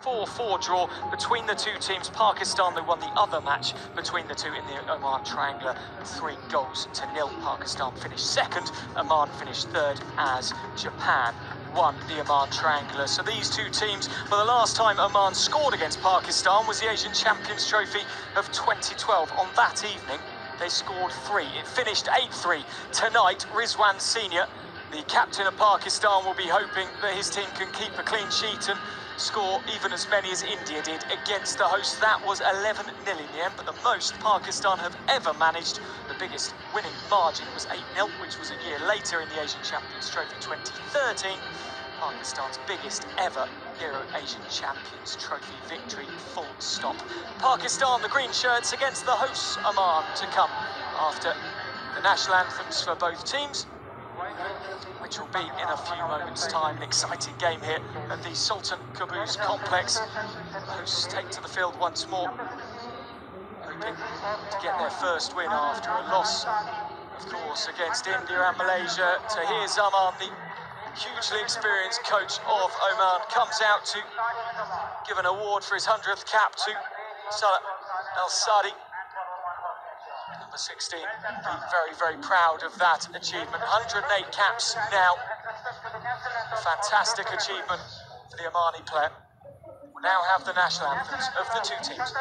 4-4 draw between the two teams. Pakistan, who won the other match between the two in the Oman Triangular, 3-0. Pakistan finished second, Oman finished third, as Japan won the Oman Triangular. So these two teams, for the last time Oman scored against Pakistan was the Asian Champions Trophy of 2012. On that evening, they scored 3. It finished 8-3. Tonight, Rizwan Senior, the captain of Pakistan, will be hoping that his team can keep a clean sheet and score even as many as India did against the hosts. That was 11-0 in the end, but the most Pakistan have ever managed. The biggest winning margin was 8-0, which was a year later in the Asian Champions Trophy 2013. Pakistan's biggest ever Euro Asian Champions Trophy victory, full stop. Pakistan, the green shirts, against the hosts Oman, to come after the national anthems for both teams, which will be in a few moments' time. An exciting game here at the Sultan Qaboos complex. The hosts take to the field once more, hoping to get their first win after a loss, of course, against India and Malaysia. Tahir Zaman, the hugely experienced coach of Oman, comes out to give an award for his 100th cap to Salah Al-Sadi. Number 16, very, very proud of that achievement. 108 caps now. A fantastic achievement for the Omani player. We'll now have the national anthems of the two teams.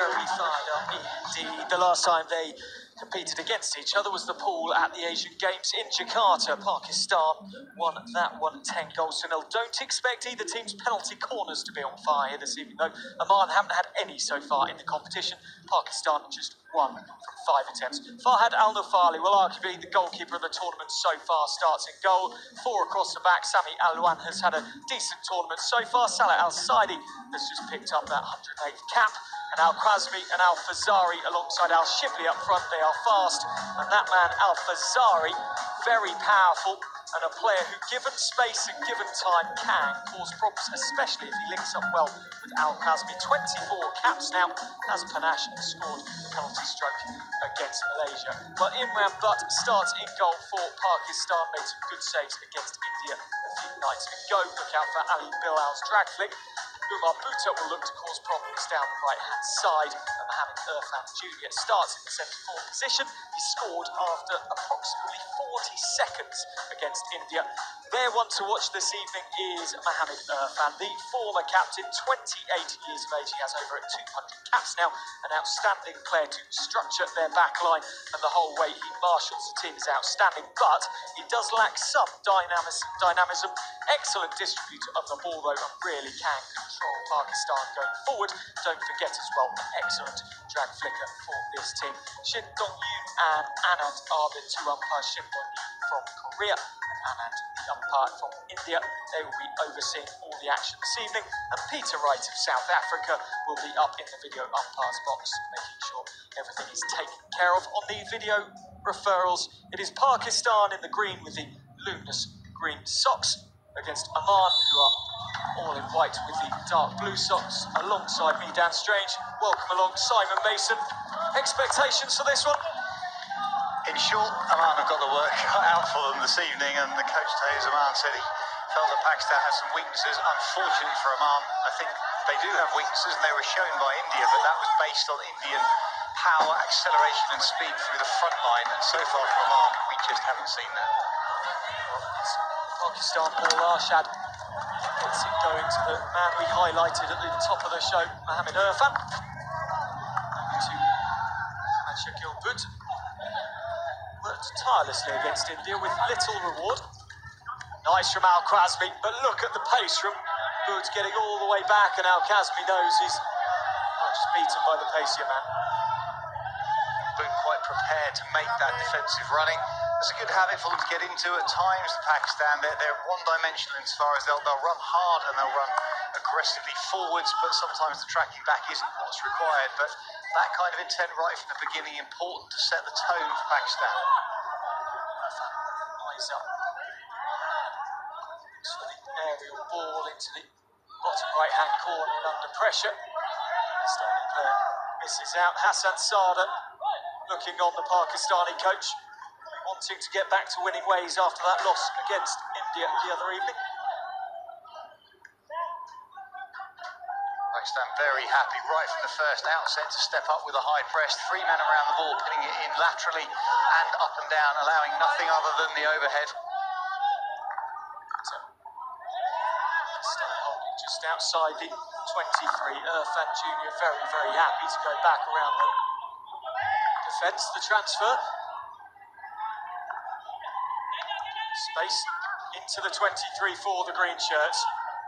very fired up indeed. The last time they competed against each other was the pool at the Asian Games in Jakarta. Pakistan won that one 10 goals to nil. Don't expect either team's penalty corners to be on fire this evening, though. Oman haven't had any so far in the competition. Pakistan just one from 5 attempts. Farhad Al-Nufali will arguably be the goalkeeper of the tournament so far. Starts in goal, 4 across the back. Sami Alwan has had a decent tournament so far. Salah Al-Saidi has just picked up that 108th cap. And Al-Qasmi and Al-Fazari alongside Al-Shibli up front. They are fast. And that man, Al-Fazari, very powerful. And a player who, given space and given time, can cause problems, especially if he links up well with Al-Qasmi. 24 caps now, as Panache scored the penalty stroke against Malaysia. But Imran Butt starts in goal for Pakistan, made some good saves against India a few nights ago. Look out for Ali Bilal's drag flick. Umar Buta will look to cause problems down the right-hand side. And Mohamed Irfan Jr. starts in the centre-forward position. He scored after approximately 40 seconds against India. Their one to watch this evening is Mohamed Irfan, the former captain, 28 years of age. He has over 200 caps now. An outstanding player to structure their back line, and the whole way he marshals the team is outstanding. But he does lack some dynamism. Excellent distributor of the ball, though, and really can control Pakistan going forward. Don't forget as well, an excellent drag flicker for this team. Shin Dong-yoon and Anand are the two umpires. Shin Dong-yoon from Korea and Anand, the umpire from India. They will be overseeing all the action this evening. And Peter Wright of South Africa will be up in the video umpires box, making sure everything is taken care of. On the video referrals, it is Pakistan in the green with the luminous green socks against Oman, who are all in white with the dark blue socks. Alongside me, Dan Strange. Welcome along, Simon Mason. Expectations for this one? In short, Oman have got the work cut out for them this evening, and the coach Tayyip Oman said he felt that Pakistan has some weaknesses. Unfortunately for Oman, I think they do have weaknesses, and they were shown by India, but that was based on Indian power, acceleration and speed through the front line, and so far from Oman, we just haven't seen that. Pakistan ball, Arshad gets it going to the man we highlighted at the top of the show, Mohamed Irfan. Over to Asiacup. Worked tirelessly against India with little reward. Nice from Al-Qasmi, but look at the pace from Bud getting all the way back, and Al-Qasmi knows he's just beaten by the pace here, man. Bud quite prepared to make that defensive running. It's a good habit for them to get into at times. Pakistan, they're one-dimensional as far as they'll run hard and they'll run aggressively forwards, but sometimes the tracking back isn't what's required. But that kind of intent right from the beginning, important to set the tone for Pakistan. Eyes up. So the aerial ball into the bottom right-hand corner and under pressure. Starting player misses out. Hassan Sada looking on the Pakistani coach, wanting to get back to winning ways after that loss against India the other evening. Pakistan very happy right from the first outset to step up with a high press. 3 men around the ball, putting it in laterally and up and down, allowing nothing other than the overhead. Pakistan holding just outside the 23. Irfan Jr. very, very happy to go back around the defence. The transfer. Space into the 23 for the green shirts.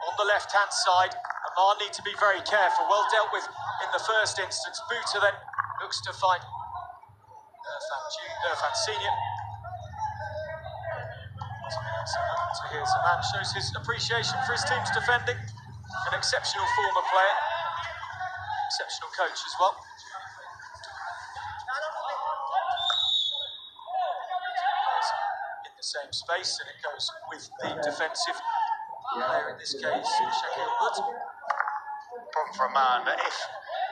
On the left-hand side, Oman need to be very careful. Well dealt with in the first instance. Buta then looks to find Irfan Senior. So here's a man, shows his appreciation for his team's defending. An exceptional former player. Exceptional coach as well. In the same space, and it goes with the defensive player, in this case, Shaquille. Problem for Oman, but if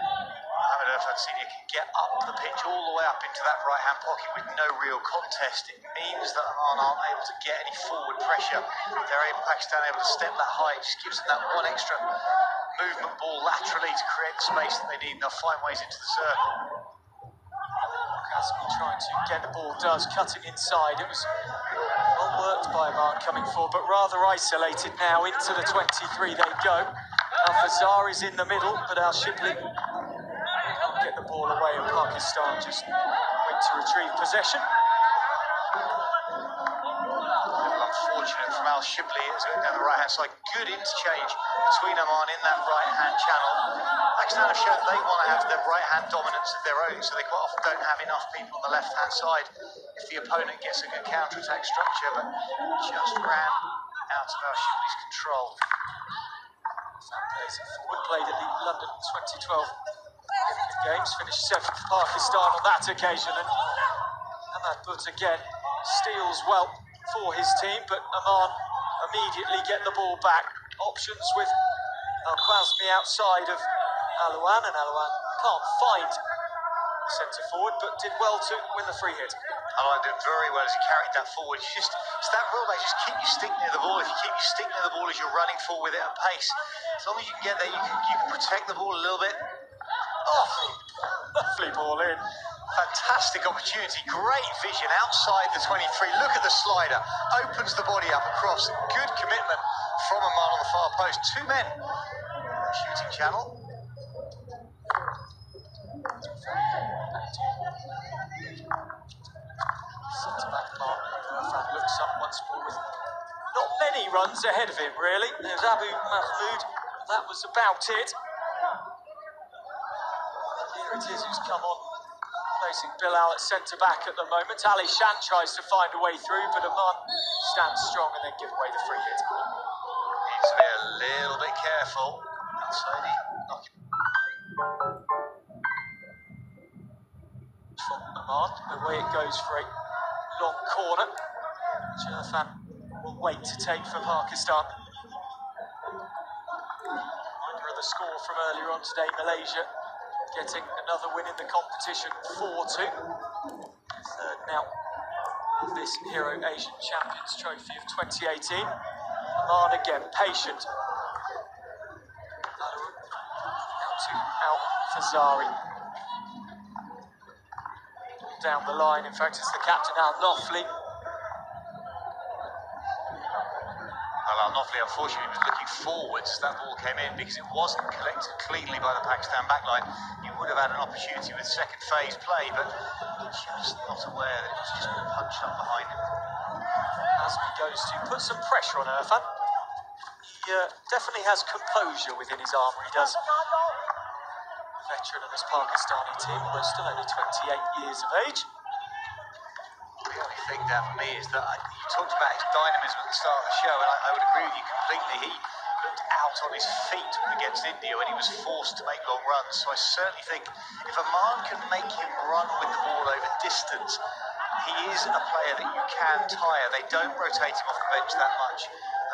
Mohamed Irfan Senior can get up the pitch all the way up into that right-hand pocket with no real contest, it means that Oman aren't able to get any forward pressure. Pakistan able to step that high, it just gives them that one extra movement ball laterally to create the space that they need, and they'll find ways into the circle. Ghazanfar trying to get the ball, does, cutting inside. It was well worked by Oman coming forward, but rather isolated now. Into the 23 they go. Al-Fazar is in the middle, but Al-Shibli ball away and Pakistan just went to retrieve possession. Unfortunate from Al Shibli as it went down the right hand side. Good interchange between Oman in that right hand channel. Pakistan have shown they want to have the right hand dominance of their own, so they quite often don't have enough people on the left hand side if the opponent gets a good counter attack structure, but just ran out of Al Shibli's control. Forward, played at the London 2012 Olympic Games, finished 7th Pakistan on that occasion, and Ahmad Butt again steals well for his team, but Oman immediately get the ball back. Options with Al-Khwazmi outside of Alouan, and Alouan can't find centre forward, but did well to win the free hit. Alouan did very well as he carried that forward. It's that rule, mate, just keep your stick near the ball. If you keep your stick near the ball as you're running forward with it at pace, as long as you can get there, you can protect the ball a little bit. Oh, lovely ball in. Fantastic opportunity, great vision outside the 23. Look at the slider, opens the body up across. Good commitment from Oman on the far post. 2 men. Shooting channel. Centre-back Mark looks up once more with not many runs ahead of him, really. There's Abu Mahmoud. That was about it. Here it is who's come on, placing Bilal at centre-back at the moment. Ali Shan tries to find a way through, but Oman stands strong and then give away the free hit. Needs to be a little bit careful. Slowly knocking. From Oman, away it goes for a long corner. Ghazanfar will wait to take for Pakistan. Reminder of the score from earlier on today, Malaysia getting another win in the competition, 4-2. Third now of this Hero Asian Champions Trophy of 2018. Oman again, patient. Out to Al-Fazari. Down the line, in fact, it's the captain Al-Nofli. Al-Nofli, unfortunately, was looking forwards. That ball came in because it wasn't collected cleanly by the Pakistan backline. You would have had an opportunity with second phase play, but just not aware that it was just been punched up behind him. Azmi goes to put some pressure on Irfan. He definitely has composure within his armour, he does. Veteran of this Pakistani team, although still only 28 years of age. The only thing there for me is that you talked about his dynamism at the start of the show, and I would agree with you completely. He looked out on his feet against India when he was forced to make long runs. So I certainly think if Oman can make him run with the ball over distance, he is a player that you can tire. They don't rotate him off the bench that much.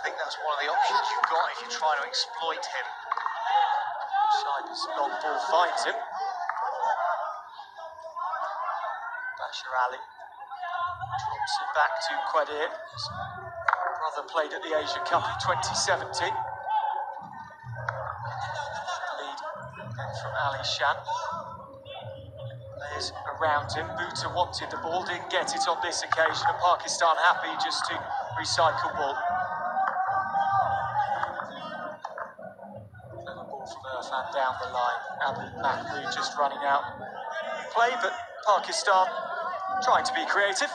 I think that's one of the options you've got if you're trying to exploit him. Shaiba's long ball finds him. Baseer Ali drops it back to Qadir. His brother played at the Asiacup in 2017. Lead then from Ali Shan. Players around him. Bhutta wanted the ball, didn't get it on this occasion, and Pakistan happy just to recycle ball. From Irfan down the line. Abu Mahmoud just running out play, but Pakistan trying to be creative.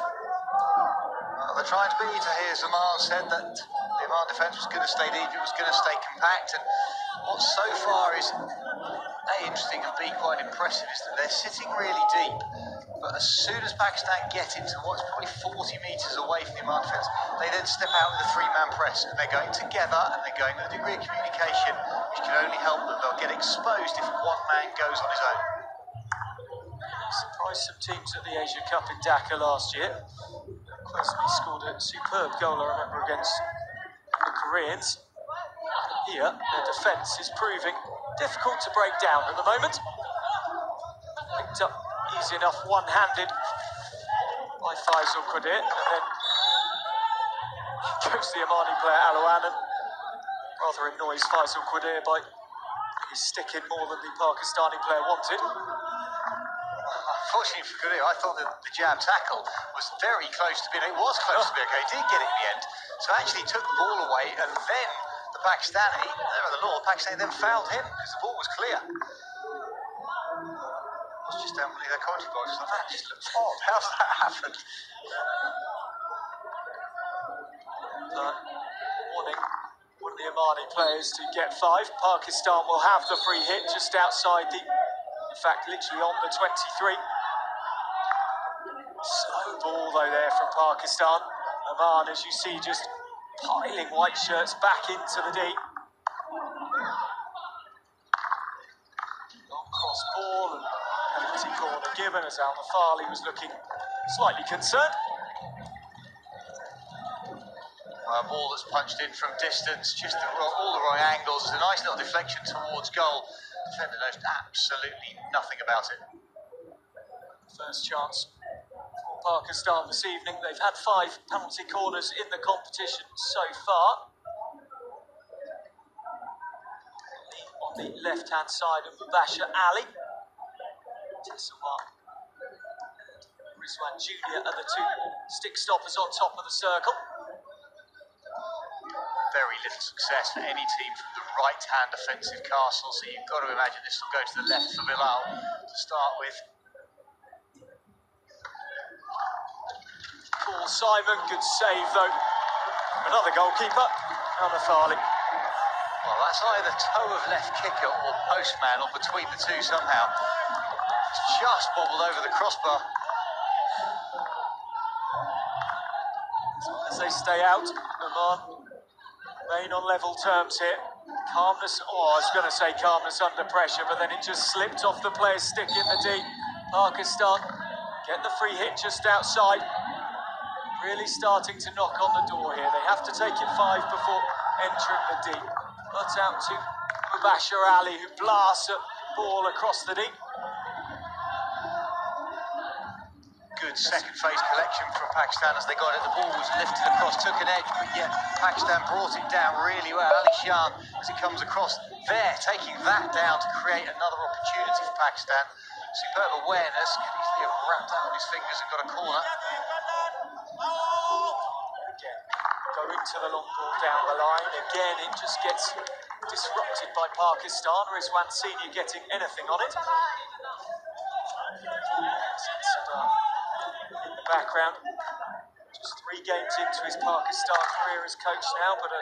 They're trying to be. Tahir Zaman said that the Oman defence was going to stay deep, it was going to stay compact, and what so far is interesting and quite impressive is that they're sitting really deep, but as soon as Pakistan get into what's probably 40 metres away from the Oman defence, they then step out with a 3-man press, and they're going together and they're going with a degree of communication which can only help them. They'll get exposed if one man goes on his own. Surprised some teams at the Asiacup in Dhaka last year. Qasmi scored a superb goal, I remember, against the Koreans. Here, their defence is proving difficult to break down at the moment. Picked up easy enough one-handed by Faisal Qadir, and then goes the Omani player Alouan and rather annoys Faisal Qadir by his stick in more than the Pakistani player wanted. Unfortunately for Qadir, I thought that the jab tackle was very close to being, it was close to being okay, he did get it in the end, so actually took the ball away, and then the Pakistani, they're the law, the Pakistani then fouled him because the ball was clear. Just don't believe their commentary box. That just looks odd. How's that happened? Warning one of the Omani players to get 5. Pakistan will have the free hit just outside in fact, literally on the 23. Slow ball though there from Pakistan. Oman, as you see, just piling white shirts back into the D. Long cross ball and penalty corner given as Ghazanfar Ali was looking slightly concerned. A ball that's punched in from distance, just all the wrong angles. It's a nice little deflection towards goal. Defender knows absolutely nothing about it. First chance for Pakistan this evening. They've had 5 penalty corners in the competition so far. On the left-hand side of Baseer Ali. Rizwan Jr. are the 2 stick stoppers on top of the circle. Very little success for any team from the right-hand offensive castle, so you've got to imagine this will go to the left for Bilal to start with. Paul Simon, good save though. Another goalkeeper, Ghazanfar Ali. Well, that's either toe of left kicker or postman, or between the two somehow. It's just bobbled over the crossbar. As they stay out, Oman remain on level terms here. Calmness, I was going to say calmness under pressure, but then it just slipped off the player's stick in the D. Pakistan get the free hit just outside. Really starting to knock on the door here. They have to take it 5 before entering the D. But out to Baseer Ali, who blasts a ball across the D. Good second phase collection from Pakistan as they got it. The ball was lifted across, took an edge, but yet Pakistan brought it down really well. Ali Sheikh, as it comes across there, taking that down to create another opportunity for Pakistan. Superb awareness, could easily have wrapped that on his fingers and got a corner. Again, going to the long ball down the line. Again, it just gets disrupted by Pakistan. Rizwan Senior getting anything on it. In the background, just 3 games into his Pakistan career as coach now, but a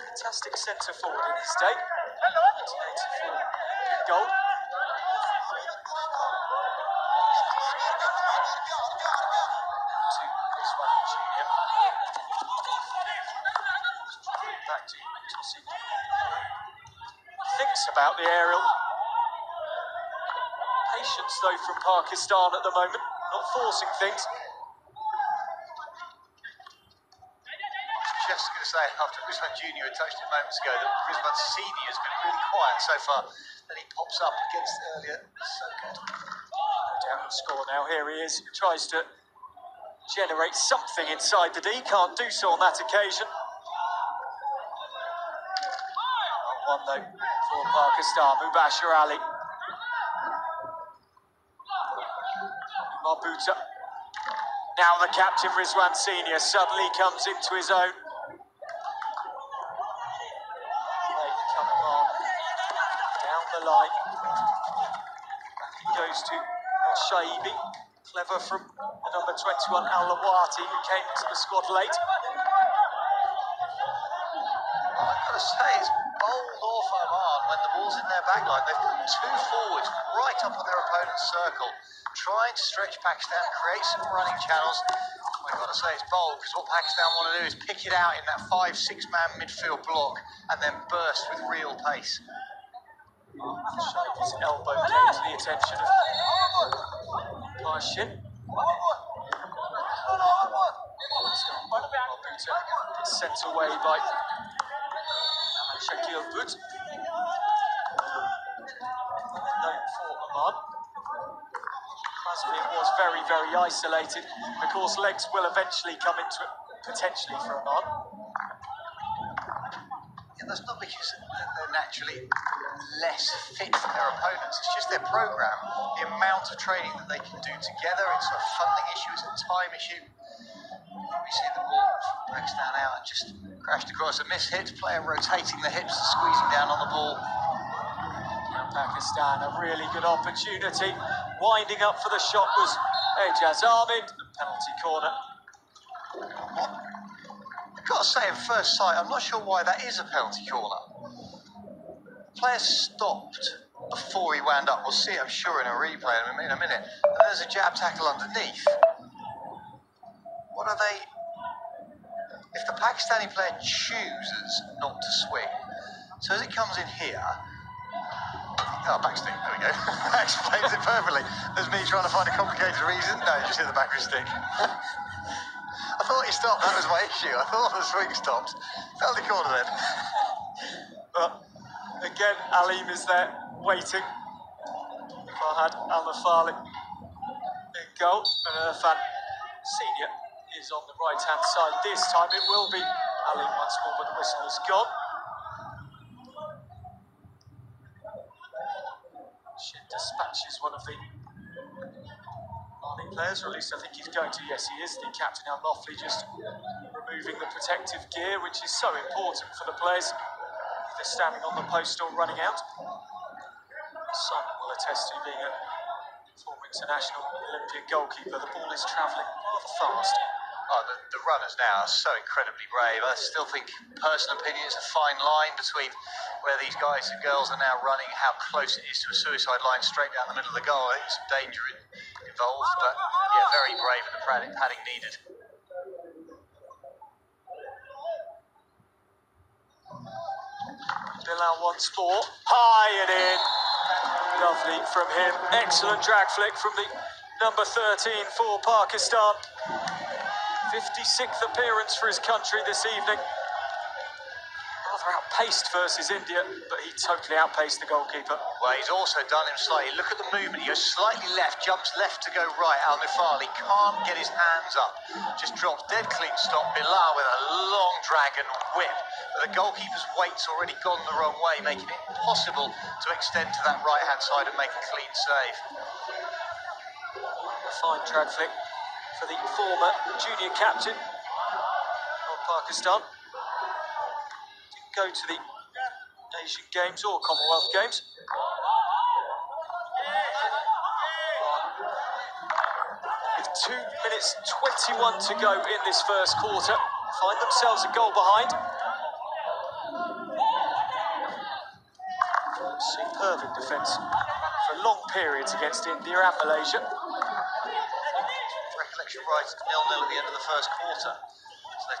fantastic centre forward in his day. 1984 good goal. To Rizwan Jr. Back to Tosin. Thinks about the aerial. Patience though from Pakistan at the moment, not forcing things. Just going to say, after Rizwan Jr. had touched it moments ago, that Rizwan Senior has been really quiet so far. Then he pops up against earlier. So good. Down the score now. Here he is. He tries to generate something inside the D. Can't do so on that occasion. 1 though for Pakistan. Baseer Ali. Marbuta. Now the captain Rizwan Senior suddenly comes into his own. Coming on down the line. Back it goes to Shaibi. Clever from the number 21 Al-Lawati, who came into the squad late. I've got to say, it's bold off Oman when the ball's in their back line. They've got 2 forwards right up on their opponent's circle, trying to stretch Pakistan, create some running channels. I've got to say it's bold, because what Pakistan want to do is pick it out in that 5-6-man midfield block and then burst with real pace. His elbow came to the attention of Parshin. Sent away by Shakil Bud. Known for Oman. It was very, very isolated. Of course, legs will eventually come into it, potentially for Oman. Yeah, that's not because they're naturally less fit than their opponents. It's just their programme, the amount of training that they can do together. It's a funding issue, it's a time issue. We see the ball from Pakistan out and just crashed across a miss-hit. Player rotating the hips and squeezing down on the ball. Now Pakistan, a really good opportunity. Winding up for the shot was Ejaz Ahmed, the penalty corner. I've got to say, at first sight, I'm not sure why that is a penalty corner. The player stopped before he wound up. We'll see it, I'm sure, in a replay in a minute. And there's a jab tackle underneath. What are they? If the Pakistani player chooses not to swing, so as it comes in here, backstick, there we go. That explains it perfectly. There's me trying to find a complicated reason. No, you just hit the back of his stick. I thought he stopped, that was my issue. I thought the swing stopped. Fell the corner then. But again, Aleem is there, waiting. Farhad Al-Nafali in goal. And Irfan Senior is on the right-hand side. This time it will be Aleem once more, but the whistle is gone. Shin dispatches one of the Army players, or at least I think he's going to. Yes, he is. The captain Al-Nafli just removing the protective gear, which is so important for the players, either standing on the post or running out. Simon will attest to being a former international Olympic goalkeeper. The ball is travelling rather fast. Oh, the runners now are so incredibly brave. I still think, personal opinion, it's a fine line between where these guys and girls are now running, how close it is to a suicide line straight down the middle of the goal. I think some danger involved, but yeah, very brave in the padding needed. Bilal once more, high and in. Lovely from him. Excellent drag flick from the number 13 for Pakistan. 56th appearance for his country this evening. Rather outpaced versus India, but he totally outpaced the goalkeeper. Well, he's also done him slightly. Look at the movement. He goes slightly left, jumps left to go right. Al-Nafali can't get his hands up. Just drops dead clean stop. Bilal with a long drag and whip. But the goalkeeper's weight's already gone the wrong way, making it impossible to extend to that right-hand side and make a clean save. A fine drag flick for the former junior captain of Pakistan. Didn't go to the Asian Games or Commonwealth Games. With 2 minutes 21 to go in this first quarter, find themselves a goal behind. Superb in defence for long periods against India and Malaysia. Recollection right, it's 0-0 at the end of the first quarter. So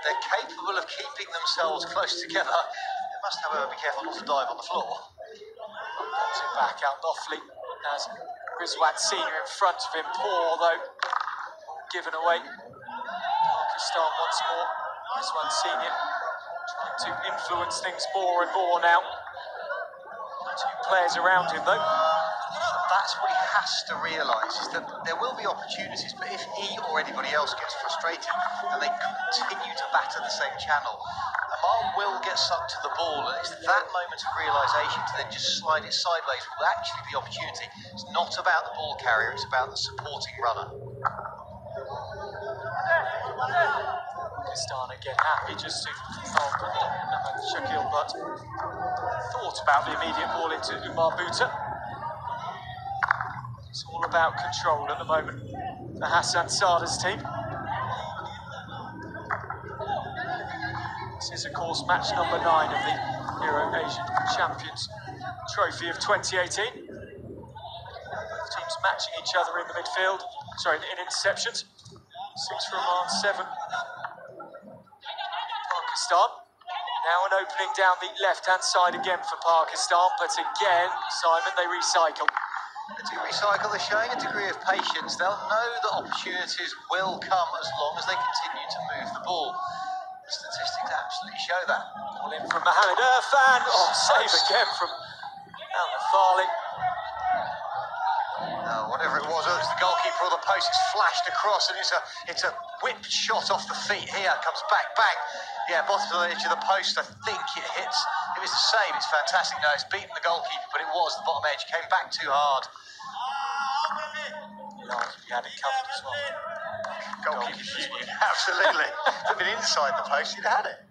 they're capable of keeping themselves close together. They must, however, be careful not to dive on the floor. Puts it back out Nofli as Rizwan Senior in front of him. Poor, though, given away. Pakistan once more. Rizwan Senior trying to influence things more and more now. Two players around him, though. That's what he has to realise, is that there will be opportunities, but if he or anybody else gets frustrated and they continue to batter the same channel, Oman will get sucked to the ball, and it's that moment of realisation to then just slide it sideways will actually be the opportunity. It's not about the ball carrier, it's about the supporting runner. Pakistan again happy just to Shakil, but thought about the immediate ball into Umar Buta. It's all about control at the moment for Hassan Sada's team. This is, of course, match number 9 of the Euro Asian Champions Trophy of 2018. Both teams matching each other in the midfield, in interceptions. 6 for Oman, 7 Pakistan. Now an opening down the left-hand side again for Pakistan, but again, Simon, they recycle. They do recycle, they're showing a degree of patience. They'll know that opportunities will come as long as they continue to move the ball. The statistics absolutely show that. Ball in from Mohamed Irfan. Save again from Al-Nafali. Whatever it was, whether it's the goalkeeper or the post, it's flashed across, and it's a whipped shot off the feet here. Comes back, bang. Yeah, bottom of the edge of the post. I think it hits. If it's a save, it's fantastic. No, it's beaten the goalkeeper, but it was the bottom edge. Came back too hard. He had it covered as well. Goalkeeper's union, absolutely. If it had been inside the post, he'd had it.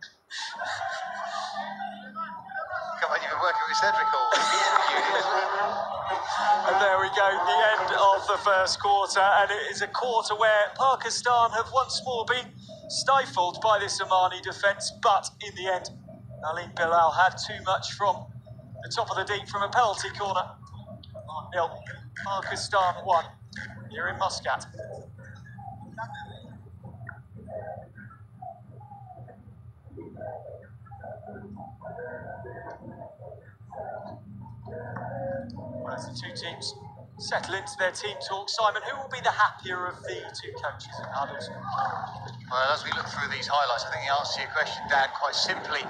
Come when you've been working with Cedric all And there we go, the end of the first quarter, and it is a quarter where Pakistan have once more been stifled by this Omani defence, but in the end, Ali Bilal had too much from the top of the deep from a penalty corner. 1-0, Pakistan 1 here in Muscat. As the two teams settle into their team talk, Simon, who will be the happier of the two coaches in huddles? Well, as we look through these highlights, I think the answer to your question, Dan, quite simply,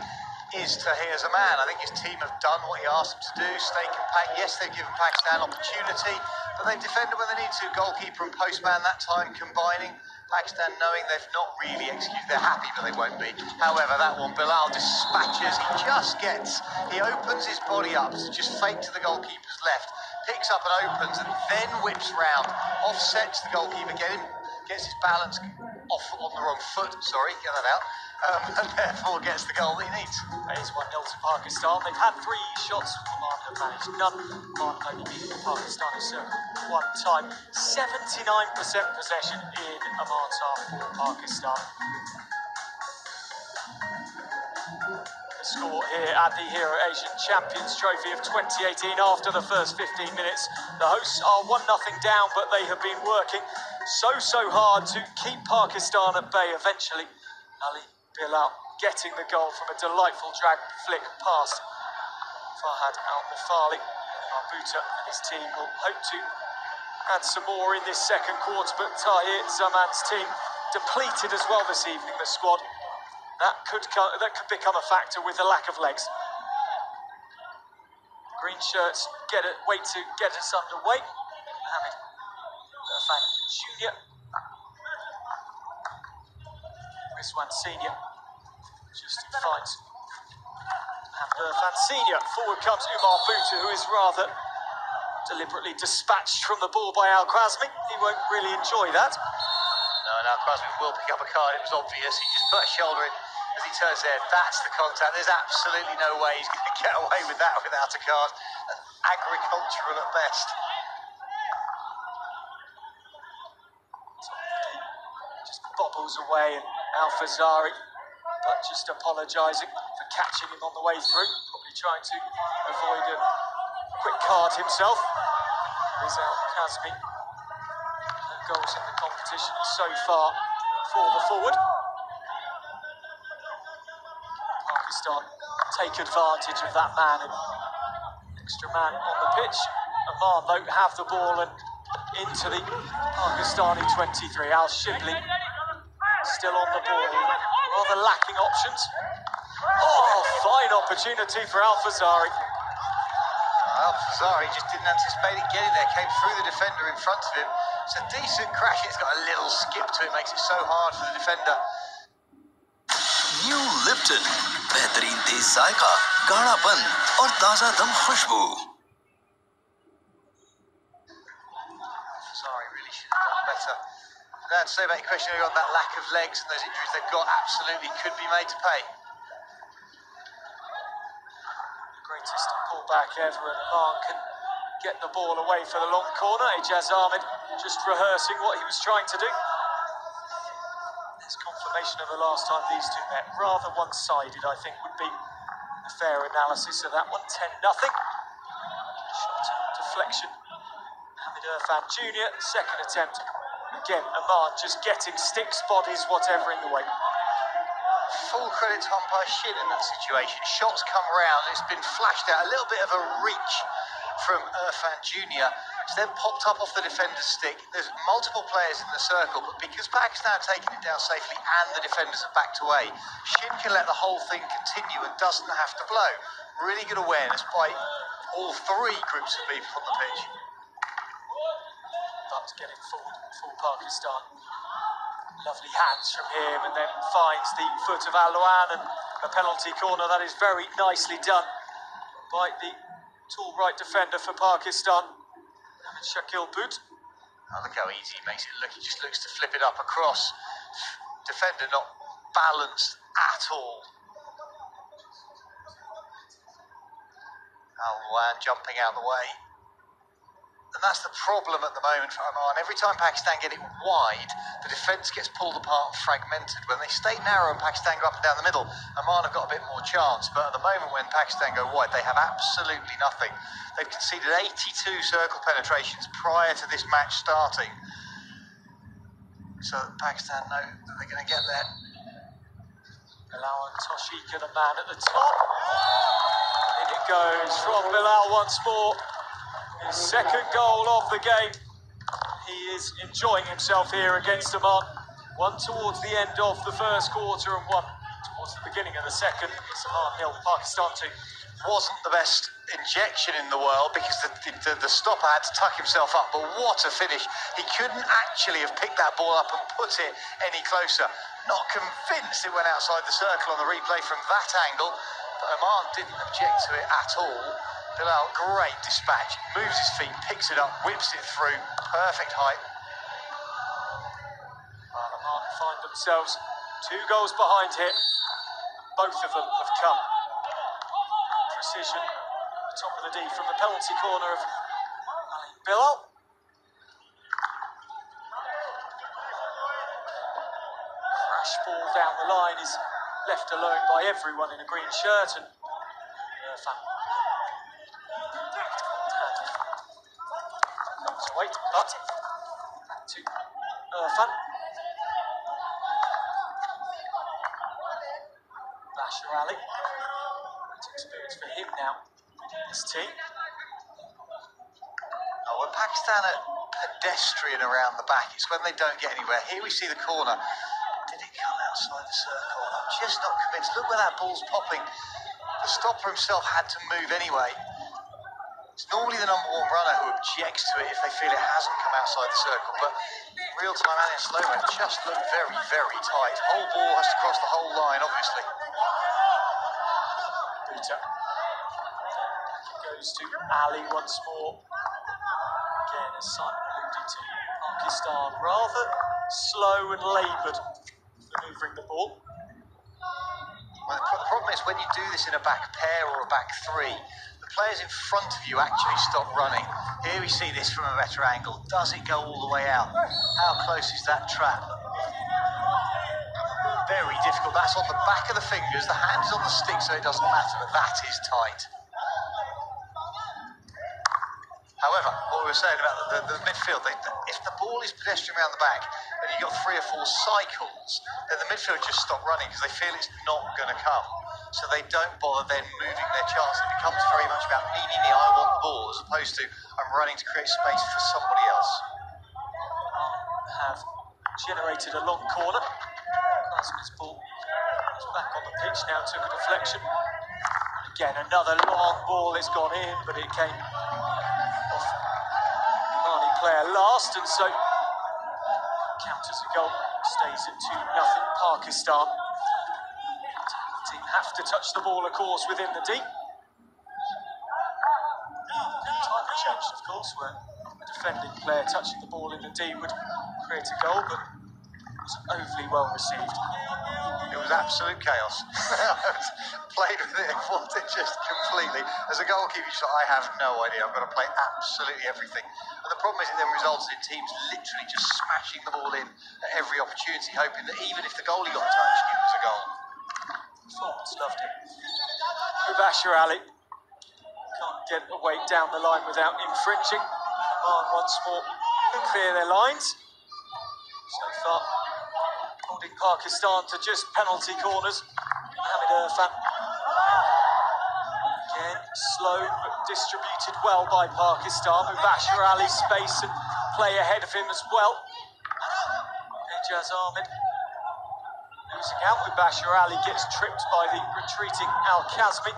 is Tahir's a man. I think his team have done what he asked them to do, stay compact. Yes, they've given Pakistan opportunity, but they've defended when they need to. Goalkeeper and postman that time combining. Pakistan knowing they've not really executed. They're happy, but they won't be. However, that one, Bilal dispatches. He opens his body up to just fake to the goalkeeper's left, picks up and opens, and then whips round, offsets the goalkeeper, gets his balance off on the wrong foot, sorry, get that out, and therefore gets the goal he needs. It is 1-0 to Pakistan. They've had 3 shots, Oman have managed none. Oman have only beaten the Pakistani circle 1 time. 79% possession in Oman's half for Pakistan. The score here at the Hero Asian Champions Trophy of 2018 after the first 15 minutes. The hosts are 1-0 down, but they have been working so hard to keep Pakistan at bay. Eventually, Ali Bilal getting the goal from a delightful drag flick past Fahad Al-Mufali. Arbuta and his team will hope to add some more in this second quarter, but Tahir Zaman's team depleted as well this evening, the squad. That could become a factor with the lack of legs. Green shirts wait to get us underway. Mohamed Irfan Jr. Rizwan Senior just finds Mohamed Irfan Senior. Forward comes Umar Buta, who is rather deliberately dispatched from the ball by Al-Khazmi. He won't really enjoy that. No, and Al-Khazmi will pick up a card. It was obvious. He just put a shoulder in as he turns there. That's the contact. There's absolutely no way he's going to get away with that without a card. That's agricultural at best. Just bobbles away, and Al-Fazari, but just apologising for catching him on the way through. Probably trying to avoid a quick card himself. There's Al-Khazmi. No goals in the competition so far for the forward. Pakistan take advantage of that man, and extra man on the pitch. Oman though have the ball and into the Pakistani 23. Al-Shibli still on the ball, rather lacking options. Oh, fine opportunity for Al-Fazari. Al-Fazari just didn't anticipate it getting there, came through the defender in front of him. It's a decent crash, it's got a little skip to it, makes it so hard for the defender. New Lipton बेहतरीन तेज जायका गाढ़ापन और ताजा दम खुशबू Sorry, really should have done better. Dan, to say about your question earlier on that lack of legs and those injuries they've got, absolutely could be made to pay. Greatest pullback ever, and Oman can get the ball away for the long corner. Ijaz Ahmed just rehearsing what he was trying to do. There's confirmation of the last time these two met. Rather one-sided, I think, would be a fair analysis of that one. 10-0. Shot deflection. Mohamed Irfan Jr., second attempt. Again, Oman just getting sticks, bodies, whatever in the way. Full credit to umpire Shin in that situation. Shots come round, it's been flashed out. A little bit of a reach from Irfan Jr. It's then popped up off the defender's stick. There's multiple players in the circle, but because Pakistan are taking it down safely and the defenders are backed away, Shin can let the whole thing continue and doesn't have to blow. Really good awareness by all 3 groups of people on the pitch. But getting forward for Pakistan. Lovely hands from him, and then finds the foot of Al-Luan, and a penalty corner that is very nicely done by the tall right defender for Pakistan, Shakil Boot. Oh, look how easy he makes it look. He just looks to flip it up across. Defender not balanced at all. Al jumping out of the way. And that's the problem at the moment for Oman. Every time Pakistan get it wide, the defence gets pulled apart and fragmented. When they stay narrow and Pakistan go up and down the middle, Oman have got a bit more chance. But at the moment when Pakistan go wide, they have absolutely nothing. They've conceded 82 circle penetrations prior to this match starting. So Pakistan know that they're going to get there. Bilal and Toshika, the man at the top. In it goes from Bilal once more. His second goal of the game. He is enjoying himself here against Oman. One towards the end of the first quarter and one towards the beginning of the second. It's Oman 0, Pakistan 2. Wasn't the best injection in the world because the stopper had to tuck himself up, but what a finish. He couldn't actually have picked that ball up and put it any closer. Not convinced it went outside the circle on the replay from that angle, but Oman didn't object to it at all. Bilal, great dispatch, moves his feet, picks it up, whips it through, perfect height. Well, Oman find themselves 2 goals behind here. Both of them have come. Precision, top of the D from the penalty corner of Ali Bilal. Crash ball down the line is left alone by everyone in a green shirt, and wait, but back to Irfan. Baseer Ali. It's experience for him now. This team. Now, when Pakistan are pedestrian around the back, it's when they don't get anywhere. Here we see the corner. Did it come outside the circle? I'm just not convinced. Look where that ball's popping. The stopper himself had to move anyway. It's normally the number 1 runner who objects to it if they feel it hasn't come outside the circle, but real time and in slow-mo, it just looked very, very tight. Whole ball has to cross the whole line, obviously. Buta. It goes to Ali once more. Again, as Simon alluded to, Pakistan rather slow and laboured manoeuvring the ball. Well, the problem is when you do this in a back pair or a back 3, the players in front of you actually stop running. Here we see this from a better angle. Does it go all the way out? How close is that trap? Very difficult. That's on the back of the fingers. The hand is on the stick, so it doesn't matter, but that is tight. However, what we were saying about the midfield, if the ball is pedestrian around the back and you've got 3 or 4 cycles, then the midfield just stop running because they feel it's not going to come. So they don't bother then moving their chance. It becomes very much about me, I want the ball, as opposed to I'm running to create space for somebody else. Have generated a long corner. Glasgow's ball is back on the pitch now, took a deflection. Again, another long ball has gone in, but it came off Omani player last, and so counters a goal, stays at 2-0 Pakistan. The team have to touch the ball, of course, within the D. Time changed, of course, where a defending player touching the ball in the D would create a goal, but it wasn't overly well received. It was absolute chaos. Played with it, fought it just completely. As a goalkeeper, I have no idea. I've got to play absolutely everything. And the problem is it then results in teams literally just smashing the ball in at every opportunity, hoping that even if the goalie got touched, it was a goal. Thoughts, loved it. Baseer Ali can't get a weight down the line without infringing. Oman once more clear their lines. So far, holding Pakistan to just penalty corners. Mohamed Irfan. Again, slow but distributed well by Pakistan, with Baseer Ali space and play ahead of him as well. Ghazanfar losing out with Baseer Ali, gets tripped by the retreating Al-Kazmi.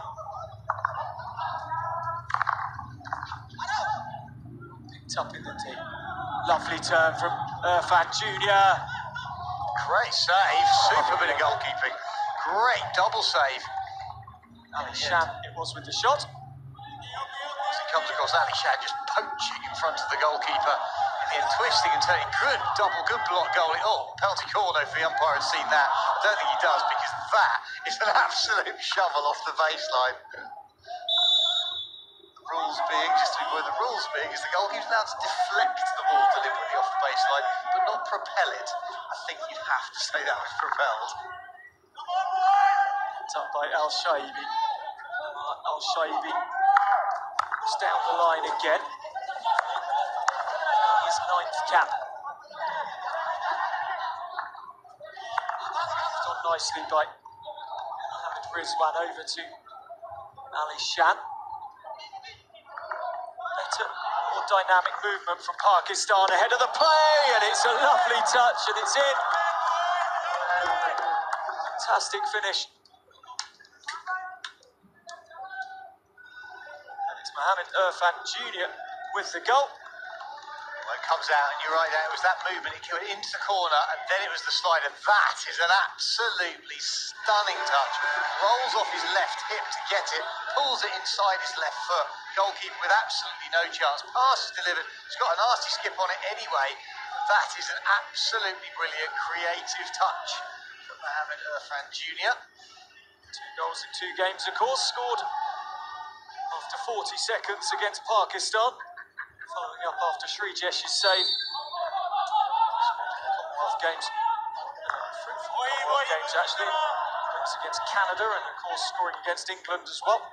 Picked up in the team. Lovely turn from Irfan Jr. Great save, super bit of goalkeeping. Great double save. Ali Sham, it was with the shot. As it comes across, Ali Sham just poaching in front of the goalkeeper. In the end, twisting and turning. Good block goal. Oh, penalty corner if the umpire had seen that. I don't think he does, because that is an absolute shovel off the baseline. rules being, just to be clear, the rules being is the goalkeeper's allowed to deflect the ball deliberately off the baseline, but not propel it. I think you'd have to say that was propelled. It's up by Al Shaibi. Al Shaibi is down the line again. His 9th cap. Done nicely by Mohamed Rizwan over to Ali Shan. Better, more dynamic movement from Pakistan ahead of the play, and it's a lovely touch, and it's in. Fantastic finish. And it's Mohamed Irfan Jr. with the goal. Well, it comes out, and you're right, it was that movement. It came into the corner, and then it was the slider. That is an absolutely stunning touch. Rolls off his left hip to get it, pulls it inside his left foot. Goalkeeper with absolutely no chance. Pass is delivered. It's got a nasty skip on it anyway. That is an absolutely brilliant, creative touch from Mohamed Irfan Jr. 2 goals in 2 games, of course, scored after 40 seconds against Pakistan. Following up after Srijesh's save. Commonwealth Games. 3 Commonwealth Games, actually. Games against Canada and, of course, scoring against England as well.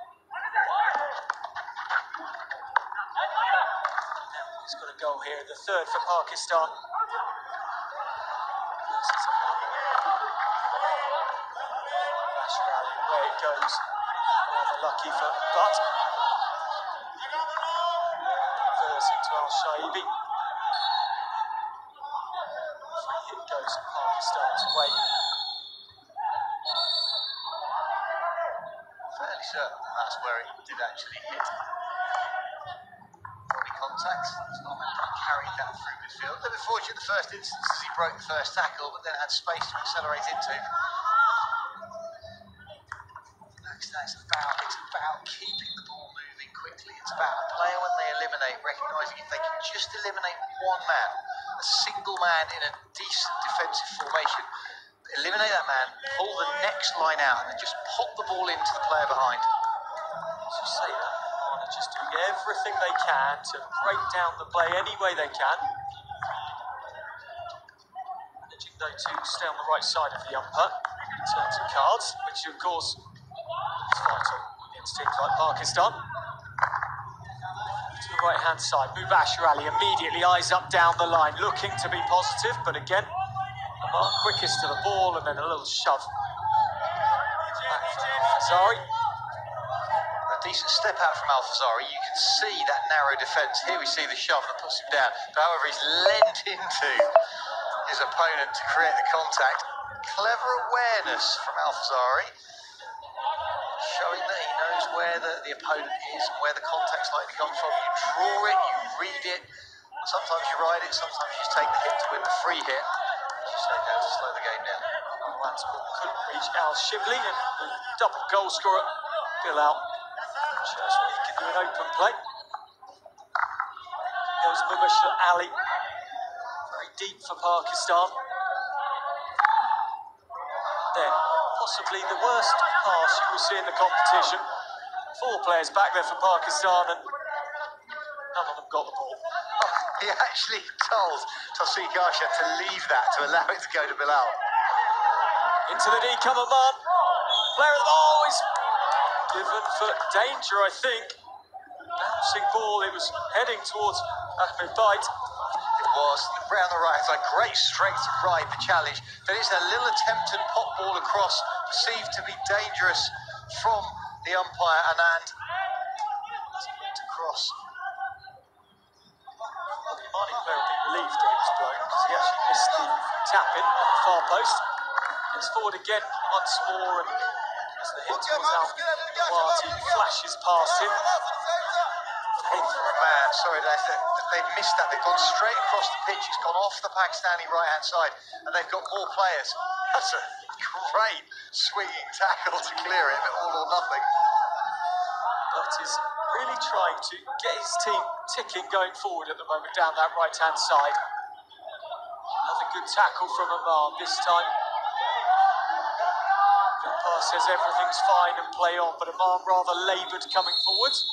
Now he's got a goal here, the 3rd for Pakistan. Baseer Ali, away it goes. Rather lucky for Butt. Into Al Shaibi. Free hit goes Pakistan's way. Fairly certain that's where it did actually hit. Body contact. It's not meant to be carried that through midfield. A bit fortunate in the first instance as he broke the first tackle, but then had space to accelerate into. It's about keeping the ball moving quickly. It's about a player when they eliminate, recognising if they can just eliminate one man, a single man in a decent defensive formation, eliminate that man, pull the next line out, and then just pop the ball into the player behind. As you say that, Oman are just doing everything they can to break down the play any way they can. Managing though to stay on the right side of the umpire in terms of cards, which of course is vital against teams like Pakistan. To the right-hand side, Baseer Ali immediately eyes up down the line, looking to be positive, but again, Oman quickest to the ball, and then a little shove back from Al-Fazari. A decent step out from Al-Fazari. You can see that narrow defence. Here we see the shove that puts him down. But however, he's leant into his opponent to create the contact. Clever awareness from Al-Fazari, showing that he knows where the opponent is and where the contact's likely to come from. You draw it, you read it. Sometimes you ride it, sometimes you just take the hit to win the free hit. You stay down to slow the game down. Oman's ball couldn't reach Al Shibli, and the double goal scorer, Bilal, shows what he can do in open play. Goes Baseer Ali, very deep for Pakistan. Then, possibly the worst pass you will see in the competition. 4 players back there for Pakistan, and none of them got the ball. He actually told Tawfiq Asha to leave that, to allow it to go to Bilal. Into the D come Oman. Player of the ball is given for danger, I think. Bouncing ball, it was heading towards Ahmed Bait. It was round the right side, great strength to ride the challenge. Then it's a little attempted pop ball across, perceived to be dangerous from the umpire, and to cross. Well, the Omani player will be relieved that it was blown, because he actually missed the tap-in at the far post. It's forward again once more, and as the hit towards Al-Wati flashes past him. Hit for a man, sorry, they've missed that. They've gone straight across the pitch. It's gone off the Pakistani right-hand side, and they've got more players. That's a great swinging tackle to clear it, but all or nothing. But is really trying to get his team ticking going forward at the moment down that right-hand side. Another good tackle from Oman this time. Pass says everything's fine and play on, but Oman rather laboured coming forwards.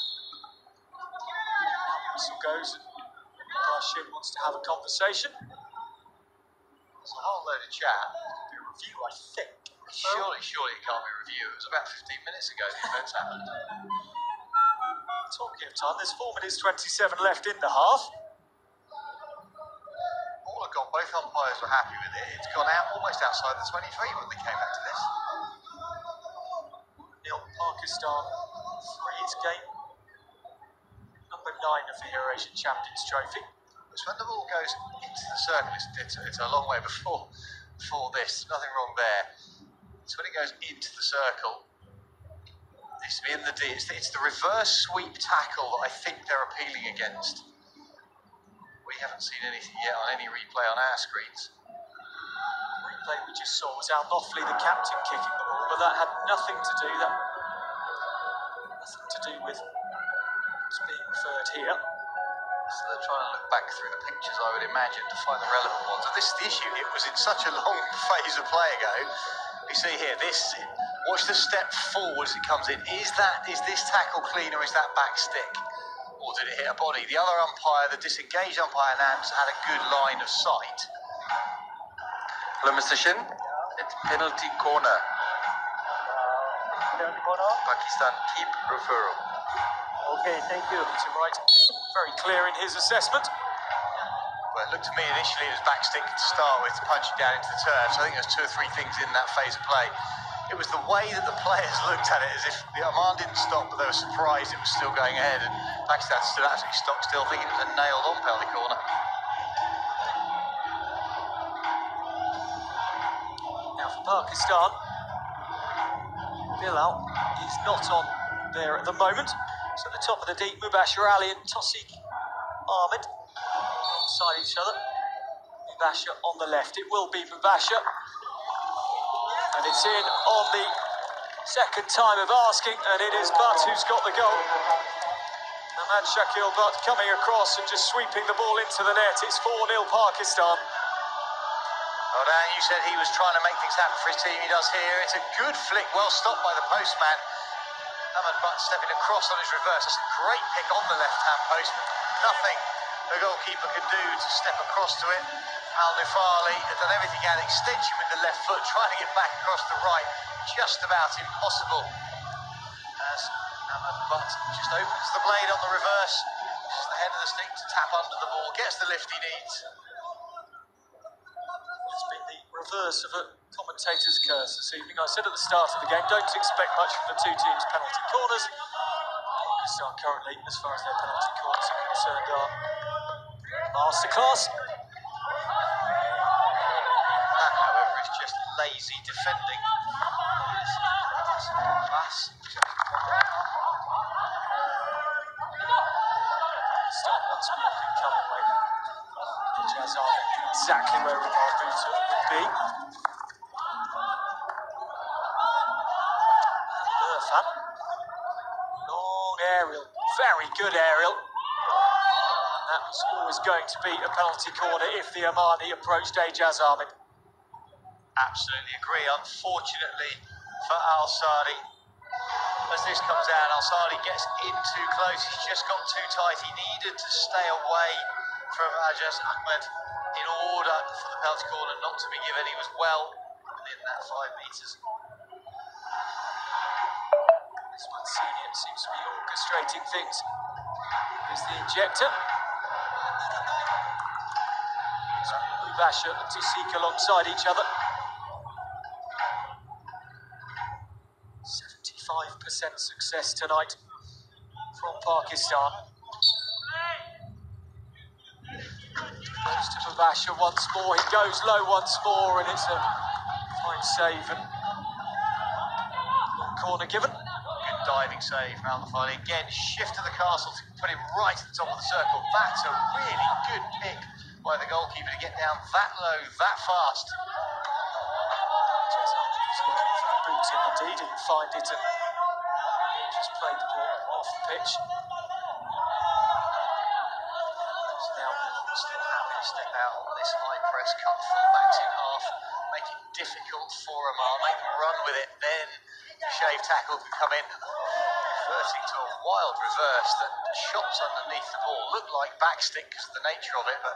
goes, and Bashir wants to have a conversation. There's a whole load of chat. A review, I think. Surely it can't be reviewed. It was about 15 minutes ago the events happened. Talking of time, there's 4 minutes 27 left in the half. All have gone, both umpires were happy with it. It's gone out almost outside the 23 when they came back to this. Nil Pakistan 3. It's game number 9 of the Eurasian Champions Trophy. It's when the ball goes into the circle, it's a long way before this. Nothing wrong there. It's when it goes into the circle. It's in the D. It's the reverse sweep tackle that I think they're appealing against. We haven't seen anything yet on any replay on our screens. The replay we just saw was Al Knofley, the captain, kicking the ball, but that had nothing to do with what's being referred here. So they're trying to look back through the pictures, I would imagine, to find the relevant ones. And this is the issue. It was in such a long phase of play ago. You see here, watch the step forward as it comes in. Is this tackle clean or is that back stick? Or did it hit a body? The other umpire, the disengaged umpire, Nance, had a good line of sight. Hello, Mr. Shin. It's penalty corner. Pakistan, keep referral. Okay, thank you. Peter Wright, very clear in his assessment. Well, it looked to me initially it was back stick to start with, punching down into the turf. So I think there's 2 or 3 things in that phase of play. It was the way that the players looked at it, as if the Oman didn't stop, but they were surprised it was still going ahead. And Pakistan stood absolutely stock still, thinking it was a nailed-on penalty corner. Now for Pakistan, Bilal is not on there at the moment. So at the top of the deep, Baseer Ali and Tawfiq Ahmed alongside each other. Baseer on the left. It will be Baseer. And it's in on the second time of asking, and it is Butt who's got the goal. Ahmad Shakil Butt coming across and just sweeping the ball into the net. It's 4-0 Pakistan. Well, Dan, you said he was trying to make things happen for his team. He does here. It's a good flick, well stopped by the postman. Ahmad Butt stepping across on his reverse. That's a great pick on the left-hand post. Nothing the goalkeeper could do to step across to it. Al-Nufali had done everything out, extension with the left foot, trying to get back across the right. Just about impossible. As Ahmad Butt just opens the blade on the reverse, just the head of the stick to tap under the ball, gets the lift he needs. It's been the reverse of a commentator's curse this evening. I said at the start of the game, don't expect much from the 2 teams' penalty corners. Pakistan currently, as far as their penalty corners are concerned, are masterclass. That, however, is just lazy defending. Pakistan once more can come away. Ghazanfar exactly where Umar Buta would be. Irfan. Long aerial, very good aerial. That was always going to be a penalty corner if the Omani approached Ajaz Ahmed. Absolutely agree. Unfortunately for Al-Sadi, as this comes down, Al-Sadi gets in too close. He's just got too tight. He needed to stay away from Ajaz Ahmed in order for the penalty corner not to be given. He was well within that 5 metres. This one senior seems to be orchestrating things. Here's the injector. Baseer and Tawfiq alongside each other. 75% success tonight from Pakistan. Goes to Baseer once more. He goes low once more, and it's a fine save and corner given. Good diving save from Al-Nufali. Again, shift to the castle to put him right at the top of the circle. That's a really good pick by the goalkeeper to get down that low, that fast. Just looking for the boot in, indeed, didn't find it and just played the ball off the pitch. So now still happy to step out on this high press, cut full-backs in half, make it difficult for Oman, make them run with it, then the shave tackle can come in. Reverting to a wild reverse that shots underneath the ball. Looked like backstick because of the nature of it, but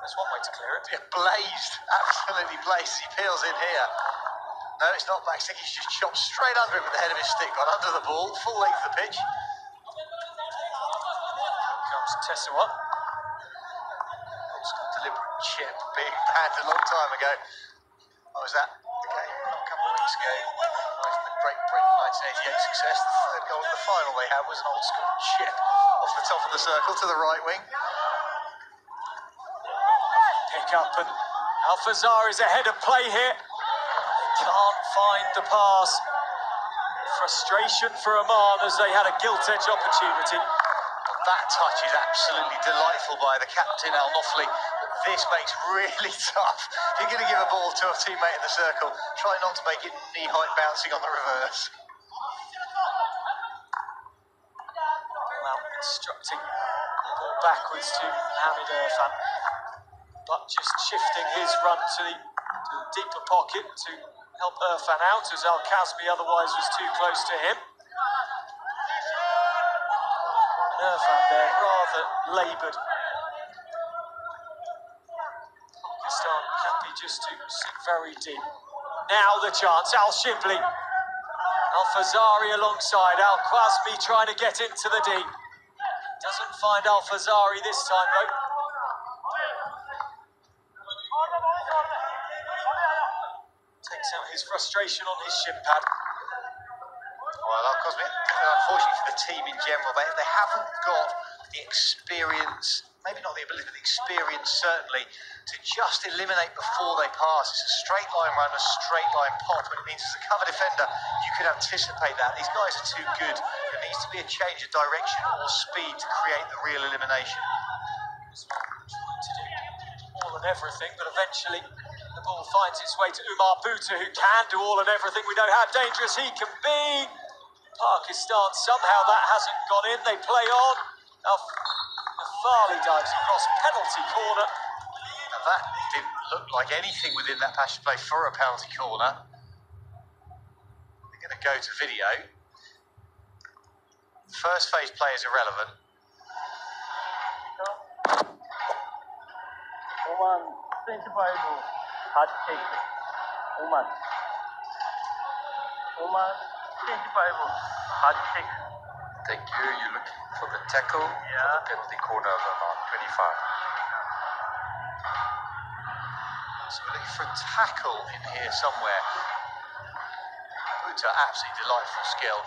There's one way to clear it. yeah, blazed, absolutely blazed. He peels in here. No, it's not backstick. He's just chopped straight under it with the head of his stick. Got under the ball, full length of the pitch. Comes Tessuwa. Deliberate chip being banned a long time ago. What was that? The game not a couple of weeks ago. Right in the Great Britain 1988 success. The third goal in the final they had was an old school chip off the top of the circle to the right wing. Pick up, and Al-Fazar is ahead of play here. Can't find the pass. Frustration for Oman as they had a gilt-edge opportunity. Well, that touch is absolutely delightful by the captain, Al-Nofli. This makes really tough. If you're going to give a ball to a teammate in the circle, try not to make it knee-height bouncing on the reverse. Well, instructing the ball backwards to Mohamed Irfan, but just shifting his run to the deeper pocket to help Irfan out, as Al-Kazmi otherwise was too close to him. And Irfan there, rather laboured. Pakistan happy just to sit very deep. Now the chance, Al-Shibli. Al-Fazari alongside, Al-Kazmi trying to get into the D. Doesn't find Al-Fazari this time though. Takes out his frustration on his shin pad. Well, Al-Kazmi, unfortunately for the team in general, they haven't got the experience, maybe not the ability, but the experience certainly, to just eliminate before they pass. It's a straight line run, a straight line pop, and it means as a cover defender, you can anticipate that. These guys are too good. There needs to be a change of direction or speed to create the real elimination. Trying to do all and everything, but eventually the ball finds its way to Umar Bhutta, who can do all and everything. We know how dangerous he can be. Pakistan, somehow that hasn't gone in. They play on. Farley dives across, penalty corner. Now that didn't look like anything within that passage play for a penalty corner. They're going to go to video. First phase play is irrelevant. Oman 25 hard kick. Oman 25 hard kick. Thank you. You're looking for the tackle for Yeah. the penalty corner of Oman 25. So we're looking for a tackle in here somewhere. Bhutta, absolutely delightful skill.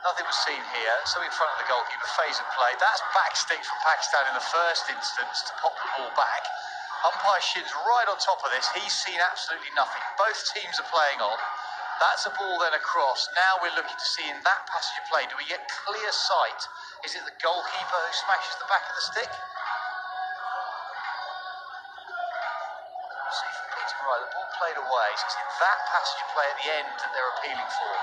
Nothing was seen here. So in front of the goalkeeper, phase of play. That's backstick from Pakistan in the first instance to pop the ball back. Umpire Shin's right on top of this. He's seen absolutely nothing. Both teams are playing on. That's a ball then across. Now we're looking to see in that passage of play, do we get clear sight? Is it the goalkeeper who smashes the back of the stick? See from Peter right, the ball played away. So it's in that passage of play at the end that they're appealing for.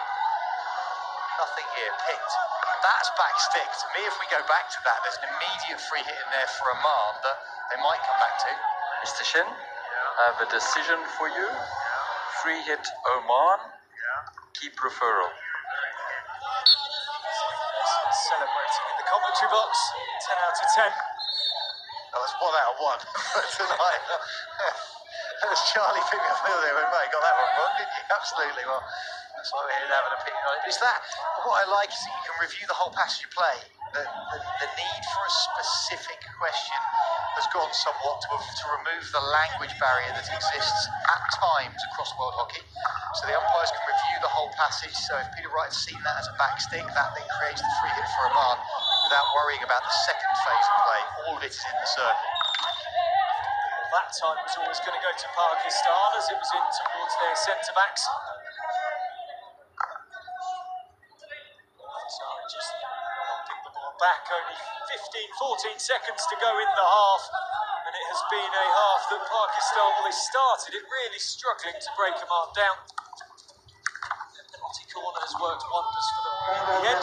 Nothing here, picked. That's back stick. To me, if we go back to that, there's an immediate free hit in there for Oman that they might come back to. Mr. Shin, I have a decision for you. Free hit Oman. Keep referral. Celebrating in the commentary box. 10 out of 10. That was 1 out of 1 tonight. As Charlie picked me up there, went, right, got that one wrong, didn't you? Absolutely. Well, that's why we're here to have an opinion on it. But it's that, what I like is that you can review the whole passage of play. The need for a specific question has gone somewhat to remove the language barrier that exists at times across world hockey. So the umpires can review the whole passage. So if Peter Wright has seen that as a backstick, that then creates the free hit for Oman without worrying about the second phase of play. All of it is in the circle. That time was always going to go to Pakistan as it was in towards their centre-backs. Sorry, just helping the ball back. Only 15-14 seconds to go in the half. And it has been a half that Pakistan, well, they started it really struggling to break Oman down. The penalty corner has worked wonders for them in the end.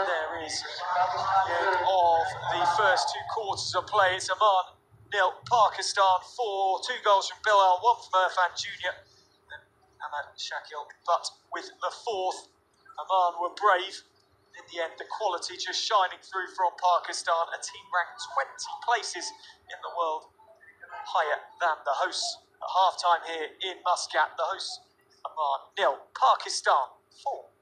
There is the end of the first 2 quarters of play. It's Oman 0, Pakistan 4, 2 goals from Bilal, 1 from Irfan Jr. and Ahmad Shakil. But with the 4th, Oman were brave In the end, the quality just shining through from Pakistan, a team ranked 20 places in the world higher than the hosts. At half-time here in Muscat, the hosts Oman 0, Pakistan 4.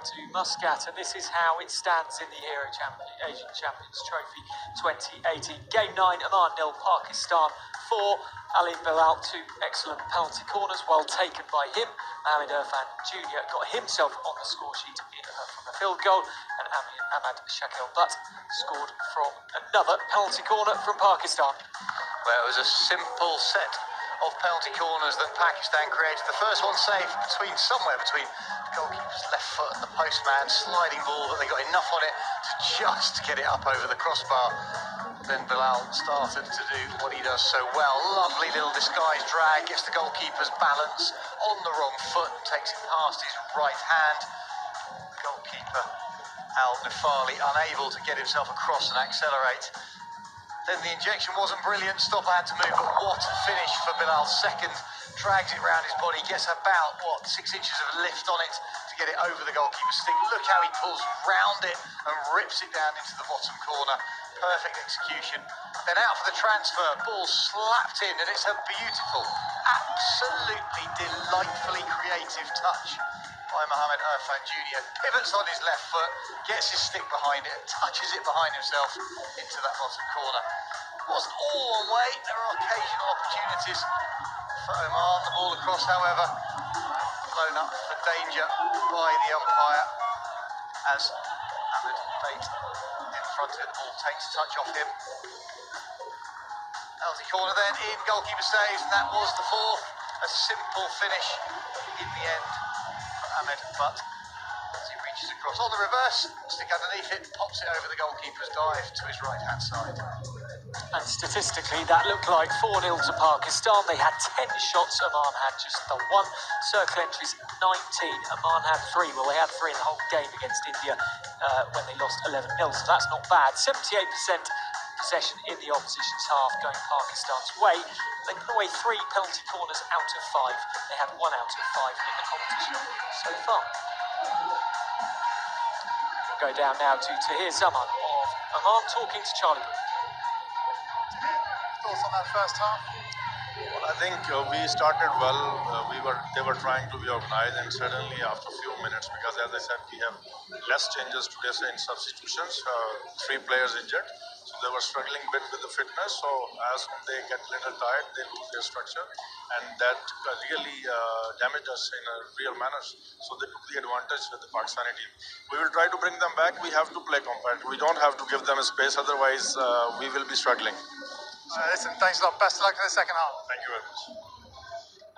back to Muscat, and this is how it stands in the Asian Champions Trophy 2018. Game 9, Oman 0, Pakistan 4. Ali Bilal, 2 excellent penalty corners, well taken by him. Mohamed Irfan Jr. got himself on the score sheet from a field goal, and Ahmad Shakil Butt scored from another penalty corner from Pakistan. Well, it was a simple set of penalty corners that Pakistan created. The first one saved somewhere between the goalkeeper's left foot and the postman, sliding ball, but they got enough on it to just get it up over the crossbar. Then Bilal started to do what he does so well. Lovely little disguised drag, gets the goalkeeper's balance on the wrong foot, takes it past his right hand. Goalkeeper Al-Nafali unable to get himself across and accelerate. Then the injection wasn't brilliant, stopper had to move, but what a finish for Bilal. Second, drags it round his body, gets about, 6 inches of lift on it to get it over the goalkeeper's stick. Look how he pulls round it and rips it down into the bottom corner. Perfect execution. Then out for the transfer, ball slapped in, and it's a beautiful, absolutely delightfully creative touch by Mohamed Irfan Jr. Pivots on his left foot, gets his stick behind it, touches it behind himself into that bottom corner. Wasn't all one way, there are occasional opportunities for Oman. The ball across, however, blown up for danger by the umpire as Ahmed Bait in front of it. The ball takes a touch off him. Penalty corner then in, goalkeeper saves, and that was the fourth. A simple finish in the end. Ahmed, but as he reaches across on the reverse, stick underneath it, pops it over the goalkeeper's dive to his right-hand side. And statistically, that looked like 4-0 to Pakistan. They had 10 shots, Oman had just the 1. Circle entries, 19. Oman had 3. Well, they had 3 in the whole game against India when they lost 11-0, so that's not bad. 78% possession in the opposition's half, going Pakistan's way. They put away 3 penalty corners out of 5. They had 1 out of 5 in the competition so far. We'll go down now to Tahir Zaman of Oman talking to Charlie Brook. Thoughts on that first half? Well, I think we started well. They were trying to be organized, and suddenly after a few minutes, because as I said, we have less changes today in substitutions. 3 players injured, so they were struggling a bit with the fitness. So as they get a little tired, they lose their structure, and that really damaged us in a real manner. So they took the advantage with the Pakistani team. We will try to bring them back. We have to play compact. We don't have to give them a space, otherwise we will be struggling. Listen, thanks a lot. Best of luck in the second half. Thank you very much.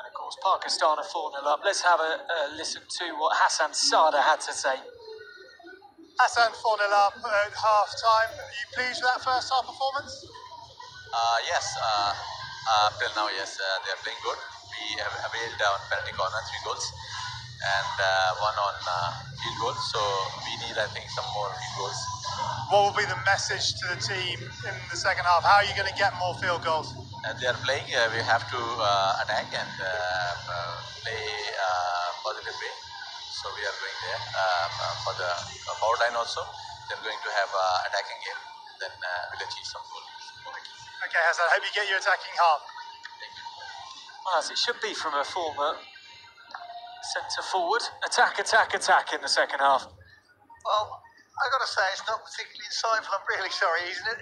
And of course, Pakistan are 4-0 up. Let's have a listen to what Hassan Sada had to say. Hassan, 4-0 up at half-time. Are you pleased with that first half performance? Yes, up till now, yes, they are playing good. We have availed on penalty corner 3 goals and 1 on field goal. So we need, I think, some more field goals. What will be the message to the team in the second half? How are you going to get more field goals? They are playing. We have to attack and play positive way. So we are going there for the power line also. They're going to have attacking game. Then we'll achieve some goals. Okay, Hassan, I hope you get your attacking half. Well, as it should be from a former centre forward. Attack, attack, attack in the second half. Well, I've got to say, it's not particularly insightful. I'm really sorry. He's an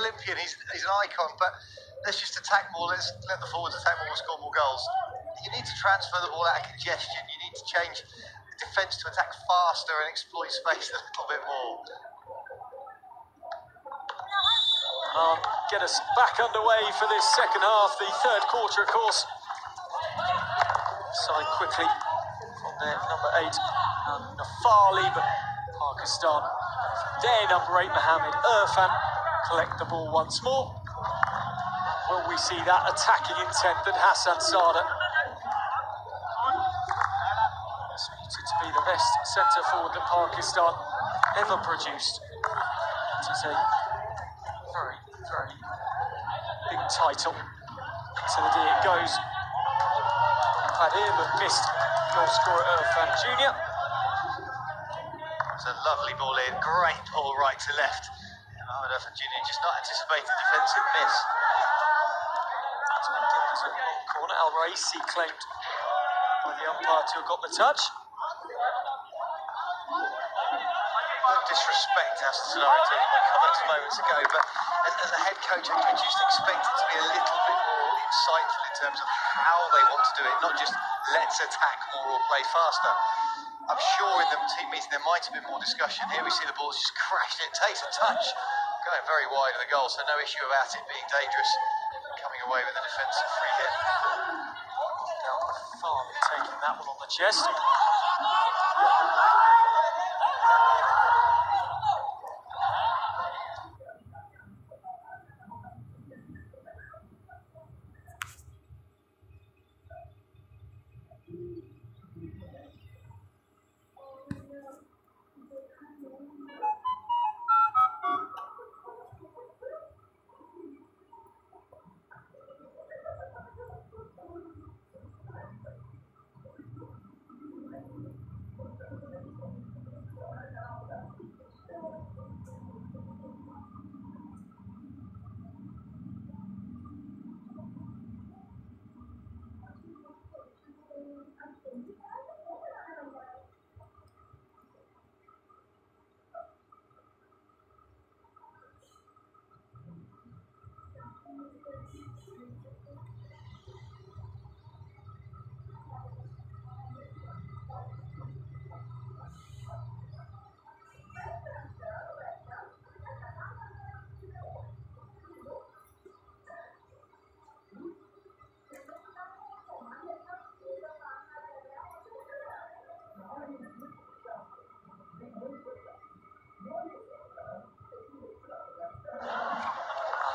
Olympian. He's an icon. But let's just attack more. Let's let the forwards attack more and score more goals. You need to transfer the ball out of congestion. You need to change the defence to attack faster and exploit space a little bit more. Get us back underway for this second half, the third quarter, of course. Side quickly from their number 8, Nafali, but Pakistan, their number 8, Mohamed Irfan, collect the ball once more. Will we see that attacking intent that Hassan Sada suited to be the best centre forward that Pakistan ever produced? It is a very, very big title. To the D it goes. Had here, but missed goal scorer Irfan Jr. It's a lovely ball in, great ball right to left. Mohamed Irfan Jr. just not anticipating defensive miss. It's been given to a long corner. Al Raisi claimed by the umpire to have got the touch. no disrespect as to my comments moments ago, but as a head coach, I just expect it to be a little bit more insightful in terms of how they want to do it, not just let's attack more or play faster. I'm sure in the team meeting there might have been more discussion. Here we see the ball's just crashed in, takes a touch, going very wide of the goal, so no issue about it being dangerous, coming away with a defensive free hit. Farley taking that one on the chest.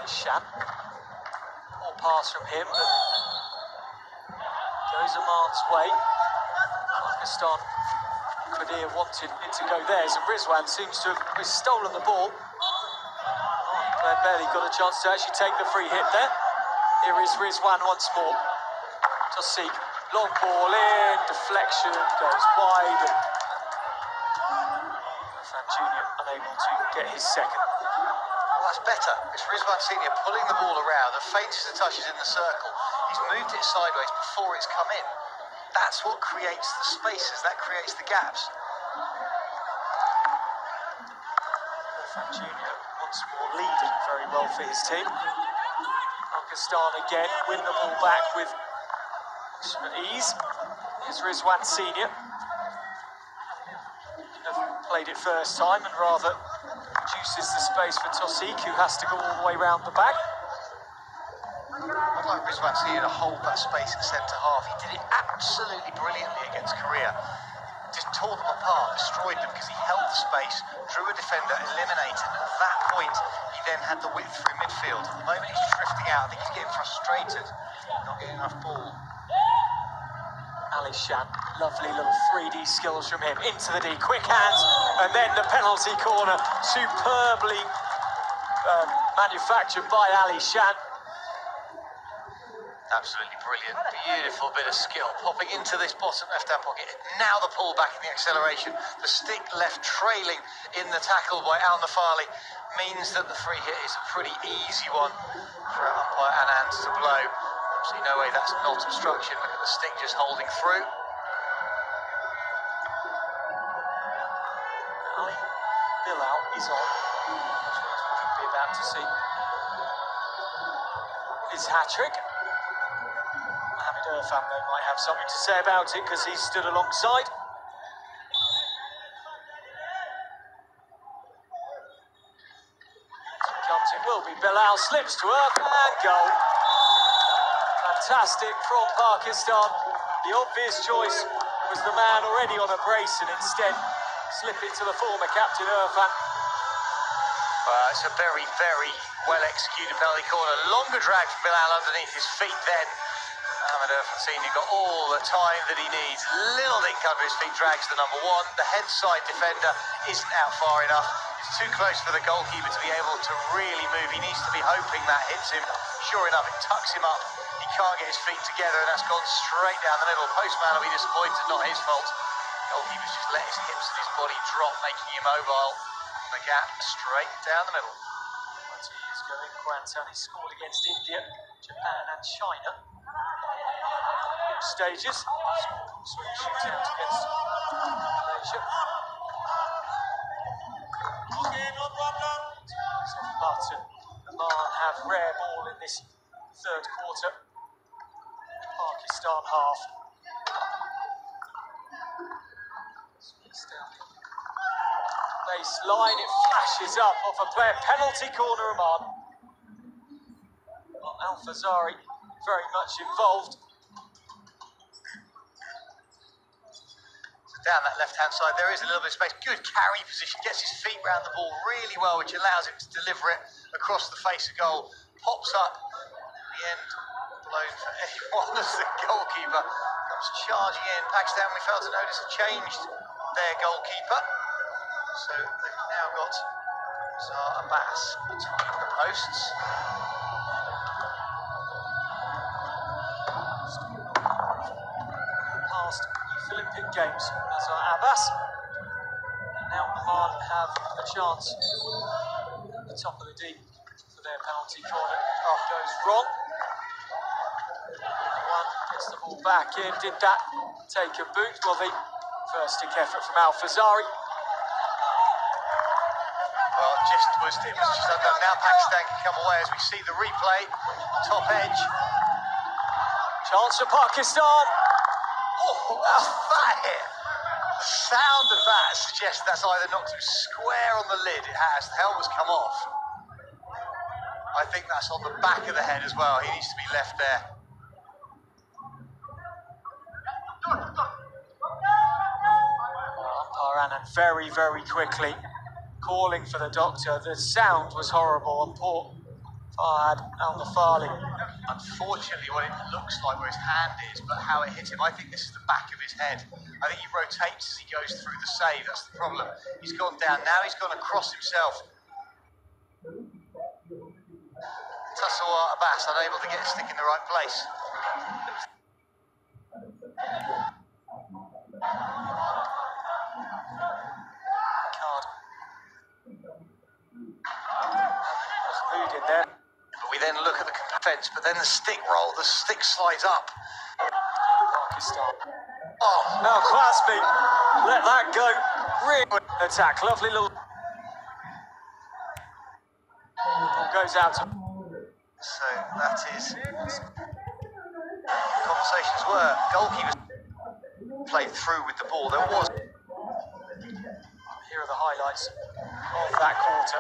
Shan. More pass from him, but goes Oman's way. Pakistan Qadir wanted it to go there, so Rizwan seems to have stolen the ball. They barely got a chance to actually take the free hit there. Here is Rizwan once more. Tosiq, long ball in, deflection, goes wide, and Fan Jr. unable to get his second. That's better. It's Rizwan Senior pulling the ball around. The faintest of touches in the circle. He's moved it sideways before it's come in. That's what creates the spaces. That creates the gaps. Irfan Jr. once more leading very well for his team. Pakistan again win the ball back with some ease. Here's Rizwan Senior. Could have played it first time and rather reduces the space for Tosiq, who has to go all the way round the back. I'd like Rizwan Senior to hold that space at centre half. He did it absolutely brilliantly against Korea. Just tore them apart, destroyed them because he held the space, drew a defender, eliminated. And at that point, he then had the width through midfield. At the moment he's drifting out, I think he's getting frustrated, not getting enough ball. Ali Shan, lovely little 3D skills from him, into the D, quick hands, and then the penalty corner, superbly manufactured by Ali Shan. Absolutely brilliant, beautiful bit of skill, popping into this bottom left-hand pocket. Now the pull back in the acceleration, the stick left trailing in the tackle by Ghazanfar Ali means that the free hit is a pretty easy one for umpire Anand to blow. Obviously no way that's not obstruction, look at the stick just holding through. Ali Bilal is on, which we'll be about to see his hat-trick. Irfan might have something to say about it because he stood alongside. Comes it will be Bilal, slips to Irfan and goal. Fantastic from Pakistan. The obvious choice was the man already on a brace and instead slip it to the former captain Irfan. It's a very, very well executed penalty corner. Longer drag from Bilal underneath his feet then. Irfan Senior got all the time that he needs. Little dink under his feet, drags the number one. The head side defender isn't out far enough. It's too close for the goalkeeper to be able to really move. He needs to be hoping that hits him. Sure enough, it tucks him up. He can't get his feet together, and that's gone straight down the middle. Postman will be disappointed, not his fault. Goalkeeper's just let his hips and his body drop, making him mobile. The gap straight down the middle. 20 years ago, Ghazanfar Ali scored against India, Japan and China. Stages, shootout against Malaysia. Button. Oman have rare ball in this third quarter. Pakistan half. Baseline, it flashes up off a player. Penalty corner, Oman. Well, Al-Fazari very much involved. Down that left-hand side, there is a little bit of space. Good carry position, gets his feet round the ball really well, which allows him to deliver it across the face of goal. Pops up, in the end, blown for anyone as the goalkeeper comes charging in. Pakistan, we failed to notice, have changed their goalkeeper. So they've now got Baseer Abbas atop the posts. Past Youth Olympic Games, Baseer Abbas. And now Oman have a chance at the top of the deep for their penalty corner. Oh, goes wrong. One gets the ball back in. Did that take a boot? Well, the first stick effort from Al-Fazari. Well, it was just undone. Now Pakistan can come away as we see the replay. Top edge. Chance for Pakistan. Oh, that's that hit. The sound of that suggests that's either knocked him square on the lid. It has. The helmet's come off. I think that's on the back of the head as well. He needs to be left there. Umpire very, very quickly calling for the doctor. The sound was horrible on poor Fahad Al-Nafali. Unfortunately, what it looks like where his hand is, but how it hit him, I think this is the back of his head. I think he rotates as he goes through the save. That's the problem. He's gone down. Now he's gone across himself. Baseer Abbas unable to get his stick in the right place. Card. Who'd in there? But we then look at the defence, but then the stick roll. The stick slides up. Pakistan. Oh, Now Klasby, let that go. Real attack, lovely little. Ball goes out to. so that is. Conversations were goalkeepers played through with the ball. There was. Here are the highlights of that quarter.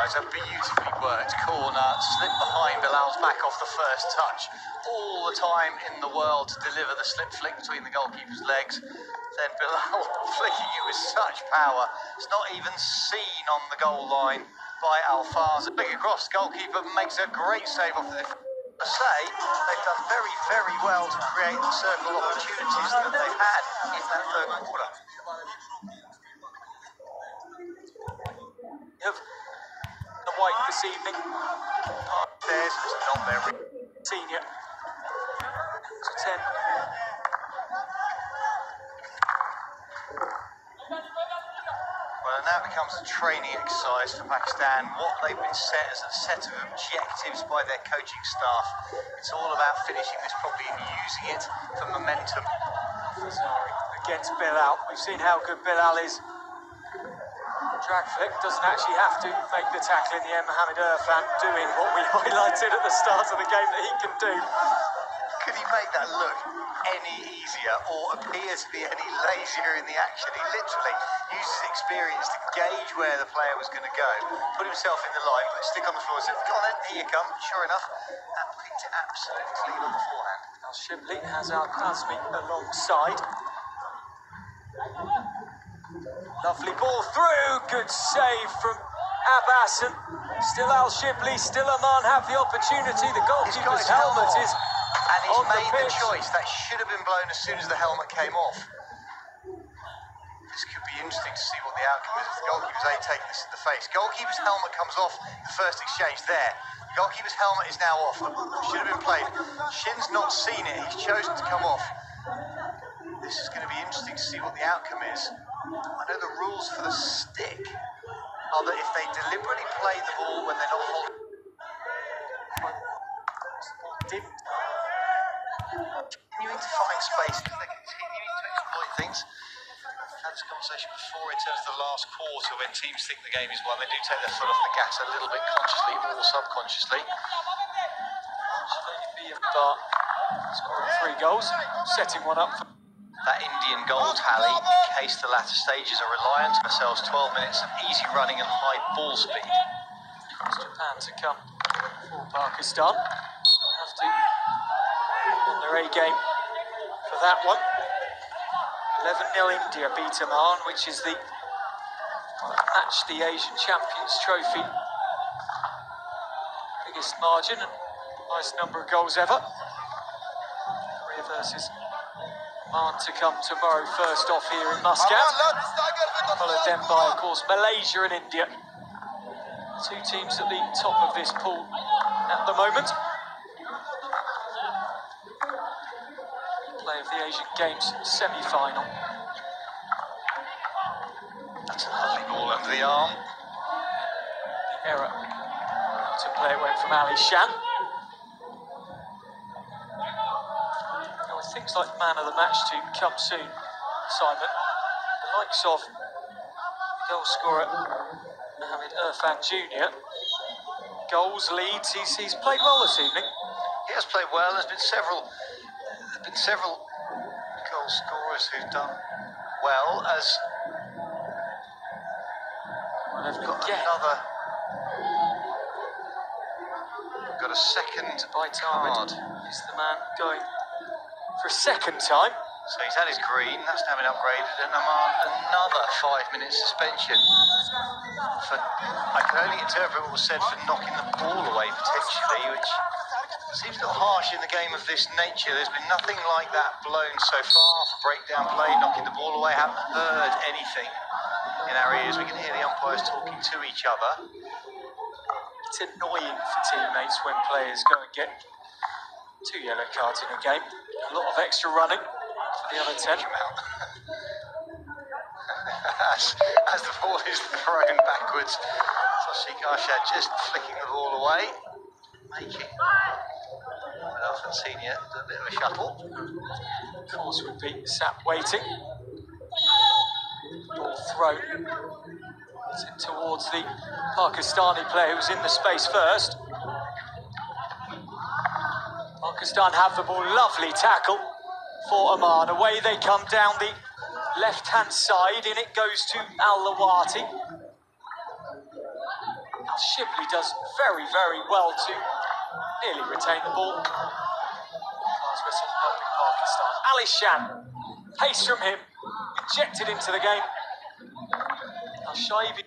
It's a beautifully worked corner, slip behind Bilal's back off the first touch. All the time in the world to deliver the slip flick between the goalkeeper's legs. Then Bilal flicking it with such power. It's not even seen on the goal line by Al-Fazari. Big across, goalkeeper makes a great save off the defence. I say, they've done very, very well to create the circle of opportunities that they've had in that third quarter. Of the white this evening. There's not very Senior to 10. Well, and that becomes a training exercise for Pakistan. What they've been set as a set of objectives by their coaching staff. It's all about finishing this properly and using it for momentum. Fazari against Bilal. We've seen how good Bilal is. Drag flick doesn't actually have to make the tackle in the end. Mohamed Irfan doing what we highlighted at the start of the game that he can do. Could he make that look any easier or appear to be any lazier in the action? He literally used his experience to gauge where the player was going to go, put himself in the line, put his stick on the floor and said, "Go on then, here you come." Sure enough, that picked it absolutely clean on the forehand. Al-Shibli has Al-Qasmi alongside. Lovely ball through, good save from Abbas, and still Al-Shibli, still Oman have the opportunity. The goalkeeper's helmet is and he's on made the the pitch. choice. That should have been blown as soon as the helmet came off. This could be interesting to see what the outcome is. If the goalkeeper's taking this in the face. Goalkeeper's helmet comes off the first exchange there. The goalkeeper's helmet is now off. Should have been played. Shin's not seen it. He's chosen to come off. This is going to be interesting to see what the outcome is. I know the rules for the stick are that if they deliberately play the ball when they're not holding. Continuing to find spaces, they're continuing to exploit things. Had this conversation before in terms of the last quarter when teams think the game is won. They do take their foot off the gas a little bit consciously or subconsciously. But scoring 3 goals, setting one up for That Indian goal tally, in case the latter stages are reliant on ourselves, 12 minutes of easy running and high ball speed. Japan to come for Pakistan. Have to on their A game for that one. 11-0 India beat Oman, which is the match the Asian Champions Trophy. Biggest margin and highest number of goals ever. Korea versus Oman to come tomorrow, first off here in Muscat. Followed then by, of course, Malaysia and India. 2 teams at the top of this pool at the moment. Play of the Asian Games semi-final. That's a lovely ball under the arm. The error to play it went from Ali Shan. Now with things like man of the match to come soon, Simon, the likes of goal scorer Mohamed Irfan Jr. Goals, leads, he's played well this evening. He has played well. There's been several goal scorers who've done well. As We've got a second by card. Is the man going for a second time? So he's had his green, that's now been upgraded, and Oman another 5-minute suspension for, I can only interpret what was said, for knocking the ball away potentially, which seems a little harsh in the game of this nature. There's been nothing like that blown so far for breakdown play, knocking the ball away. I haven't heard anything in our ears. We can hear the umpires talking to each other. It's annoying for teammates when players go and get 2 yellow cards in a game. A lot of extra running for the other 10. as the ball is thrown backwards, Sheikh just flicking the ball away, making Alfred Senior do a bit of a shuttle. Of course, would be sat waiting. Ball thrown towards the Pakistani player who was in the space first. Pakistan have the ball, lovely tackle for Oman. Away they come down the left-hand side, and it goes to Al-Lawati. Shibli does very, very well to nearly retain the ball. Cards whistle helping Pakistan. Ali Shan, pace from him, injected into the game. Al-Shaibi.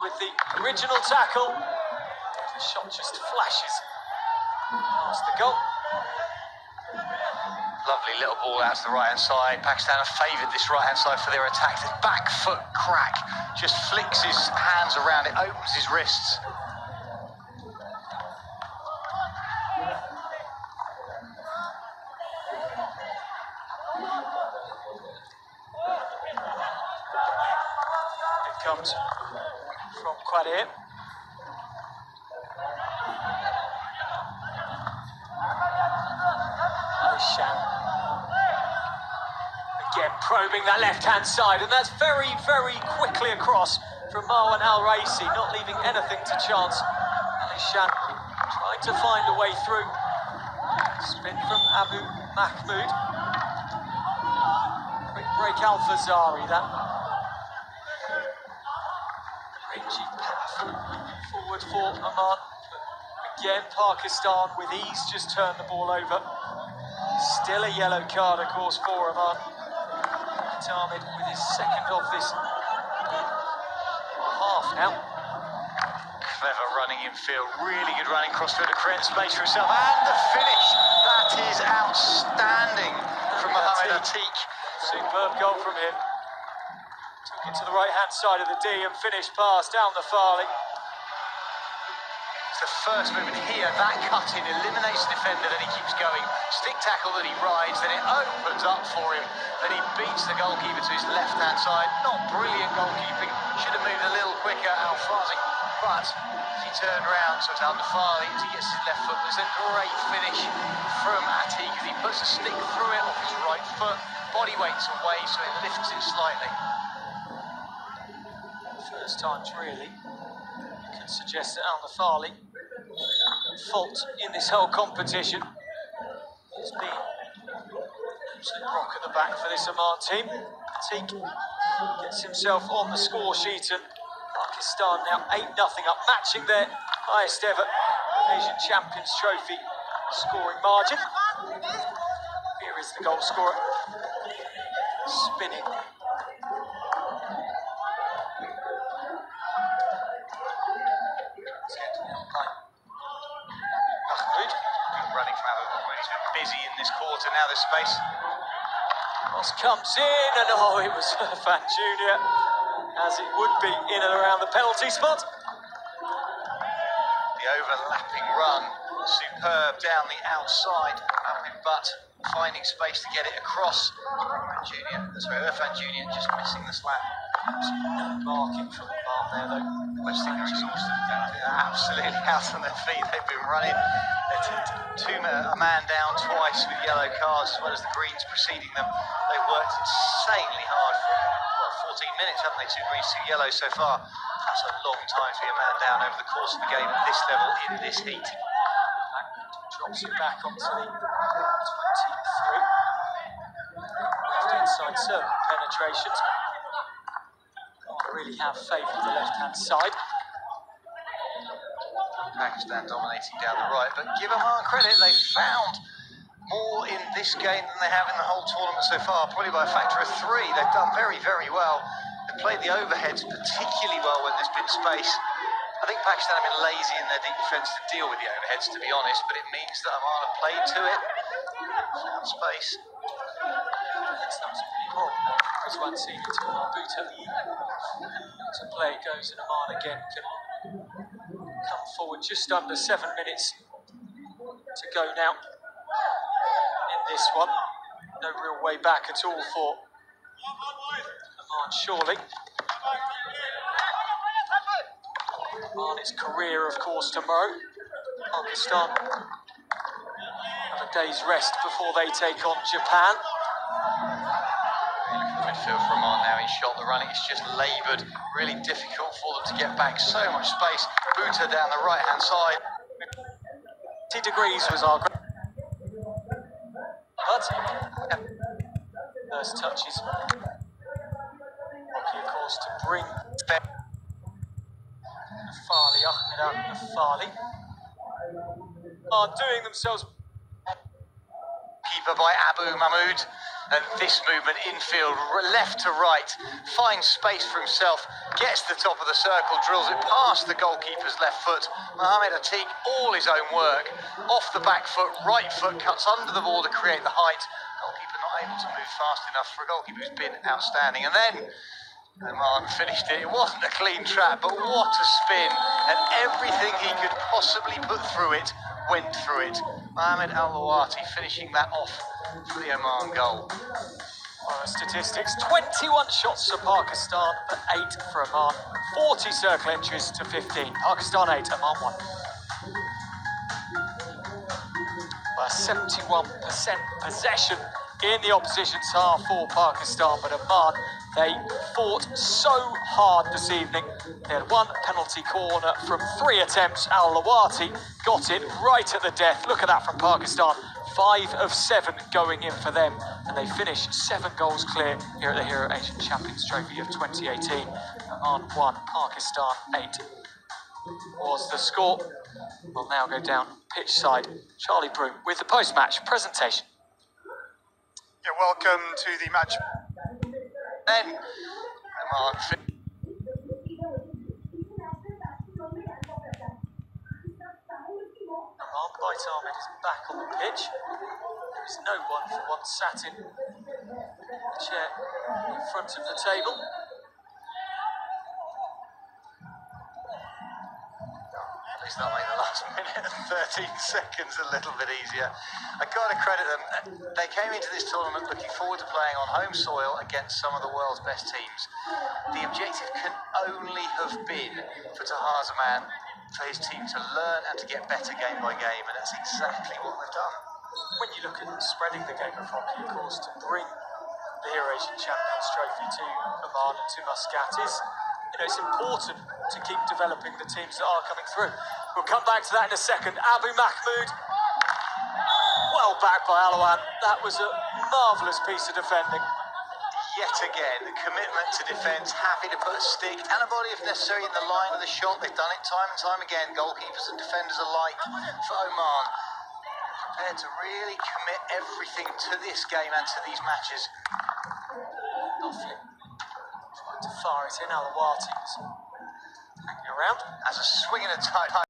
With the original tackle, the shot just flashes past the goal. Lovely little ball out to the right-hand side. Pakistan have favoured this right-hand side for their attack. The back foot crack just flicks his hands around, it opens his wrists. It comes from Qadir. Shan. Again, probing that left-hand side, and that's very, very quickly across from Marwan Al-Raisi, not leaving anything to chance. Ali Shan trying to find a way through. Spin from Abu Mahmoud. Quick break Al-Fazari, that rangy path forward for Oman. Again, Pakistan with ease just turned the ball over. Still a yellow card, of course, for Oman. Tamid with his second of this half now. Clever running infield, really good running crossfield to create space for himself, and the finish. That is outstanding from Mohamed Atiq. Superb goal from him. Took it to the right-hand side of the D and finished pass down the Farley. It's the first movement here. That cut in eliminates the defender, then he keeps going. Stick tackle that he rides, then it opens up for him. Then he beats the goalkeeper to his left-hand side. Not brilliant goalkeeping. Should have moved a little quicker, Al-Fazi. But as he turned around, so it's Al-Fazi as he gets his left foot. It's a great finish from Atiq as he puts a stick through it off his right foot. Body weight's away, so it lifts it slightly. First times, really. You can suggest that Al-Fazi fault in this whole competition. It's been absolute rock at the back for this Oman team. Atiq gets himself on the score sheet, and Pakistan now 8-0 up, matching their highest ever Asian Champions Trophy scoring margin. Here is the goal scorer, spinning. Running from Abu Bakr. He's been busy in this quarter. Now there's space. Cross comes in, and oh, it was Fan Junior, as it would be in and around the penalty spot. The overlapping run, superb down the outside. But finding space to get it across. Irfan Junior just missing the slap. Marking from the mark there, though. I just think they're exhausted. They're absolutely out on their feet. They've been running. A man down twice with yellow cards, as well as the greens preceding them. They've worked insanely hard for 14 minutes, haven't they? 2 greens, 2 yellows so far. That's a long time to be a man down over the course of the game at this level in this heat. Drops it back onto the 23. Left inside circle penetrations. Can't really have faith with the left-hand side. Pakistan dominating down the right, but give Oman credit, they've found more in this game than they have in the whole tournament so far, probably by a factor of 3. They've done very, very well. They've played the overheads particularly well when there's been space. I think Pakistan have been lazy in their deep defence to deal with the overheads, to be honest, but it means that Oman have played to it, found space. It's absolutely horrible. There's one seen it to Buta. To play goes, and Oman again can come forward just under 7 minutes to go now in this one. No real way back at all for Oman, surely. Oman, its career, of course, tomorrow. Pakistan have a day's rest before they take on Japan. Midfield for Oman now, he shot the running, it's just laboured, really difficult for them to get back, so much space. Buta down the right hand side. 20 degrees was our... But first touches. Rocky, of course, to bring Ahmed Al-Fali are doing themselves. Keeper by Abu Mahmoud, and this movement infield, left to right, finds space for himself, gets to the top of the circle, drills it past the goalkeeper's left foot. Mohamed Atiq, all his own work, off the back foot, right foot, cuts under the ball to create the height. Goalkeeper not able to move fast enough for a goalkeeper who's been outstanding. And then Oman finished it. It wasn't a clean trap, but what a spin, and everything he could possibly put through it went through it. Mohamed Al-Lawati finishing that off for the Oman goal. Statistics, 21 shots for Pakistan, but 8 for Oman. 40 circle entries to 15. Pakistan 8, Oman 1. 71% possession in the opposition's half for Pakistan, but Oman, they fought so hard this evening. They had 1 penalty corner from 3 attempts. Al-Lawati got it right at the death. Look at that from Pakistan. 5 of 7 going in for them, and they finish 7 goals clear here at the Hero Asian Champions Trophy of 2018. Oman 1, Pakistan 8 was the score. We'll now go down pitch side. Charlie Broom with the post-match presentation. Yeah, welcome to the match. Then Oman Bite Ahmed is back on the pitch. There is no one for once sat in the chair in front of the table. Please don't make the last minute and 13 seconds a little bit easier. I got to credit them. They came into this tournament looking forward to playing on home soil against some of the world's best teams. The objective can only have been for Taha Zaman, for his team to learn and to get better game by game, and that's exactly what they've done. When you look at spreading the game of hockey, of course, to bring the Eurasian Champions Trophy to Oman and to Muscat is, it's important to keep developing the teams that are coming through. We'll come back to that in a second. Abu Mahmoud, well backed by Alawan. That was a marvellous piece of defending. Yet again, the commitment to defence, happy to put a stick and a body if necessary in the line of the shot. They've done it time and time again, goalkeepers and defenders alike for Oman. Prepared to really commit everything to this game and to these matches. Trying to fire it in. Alawati was hanging around. As a swing and a tight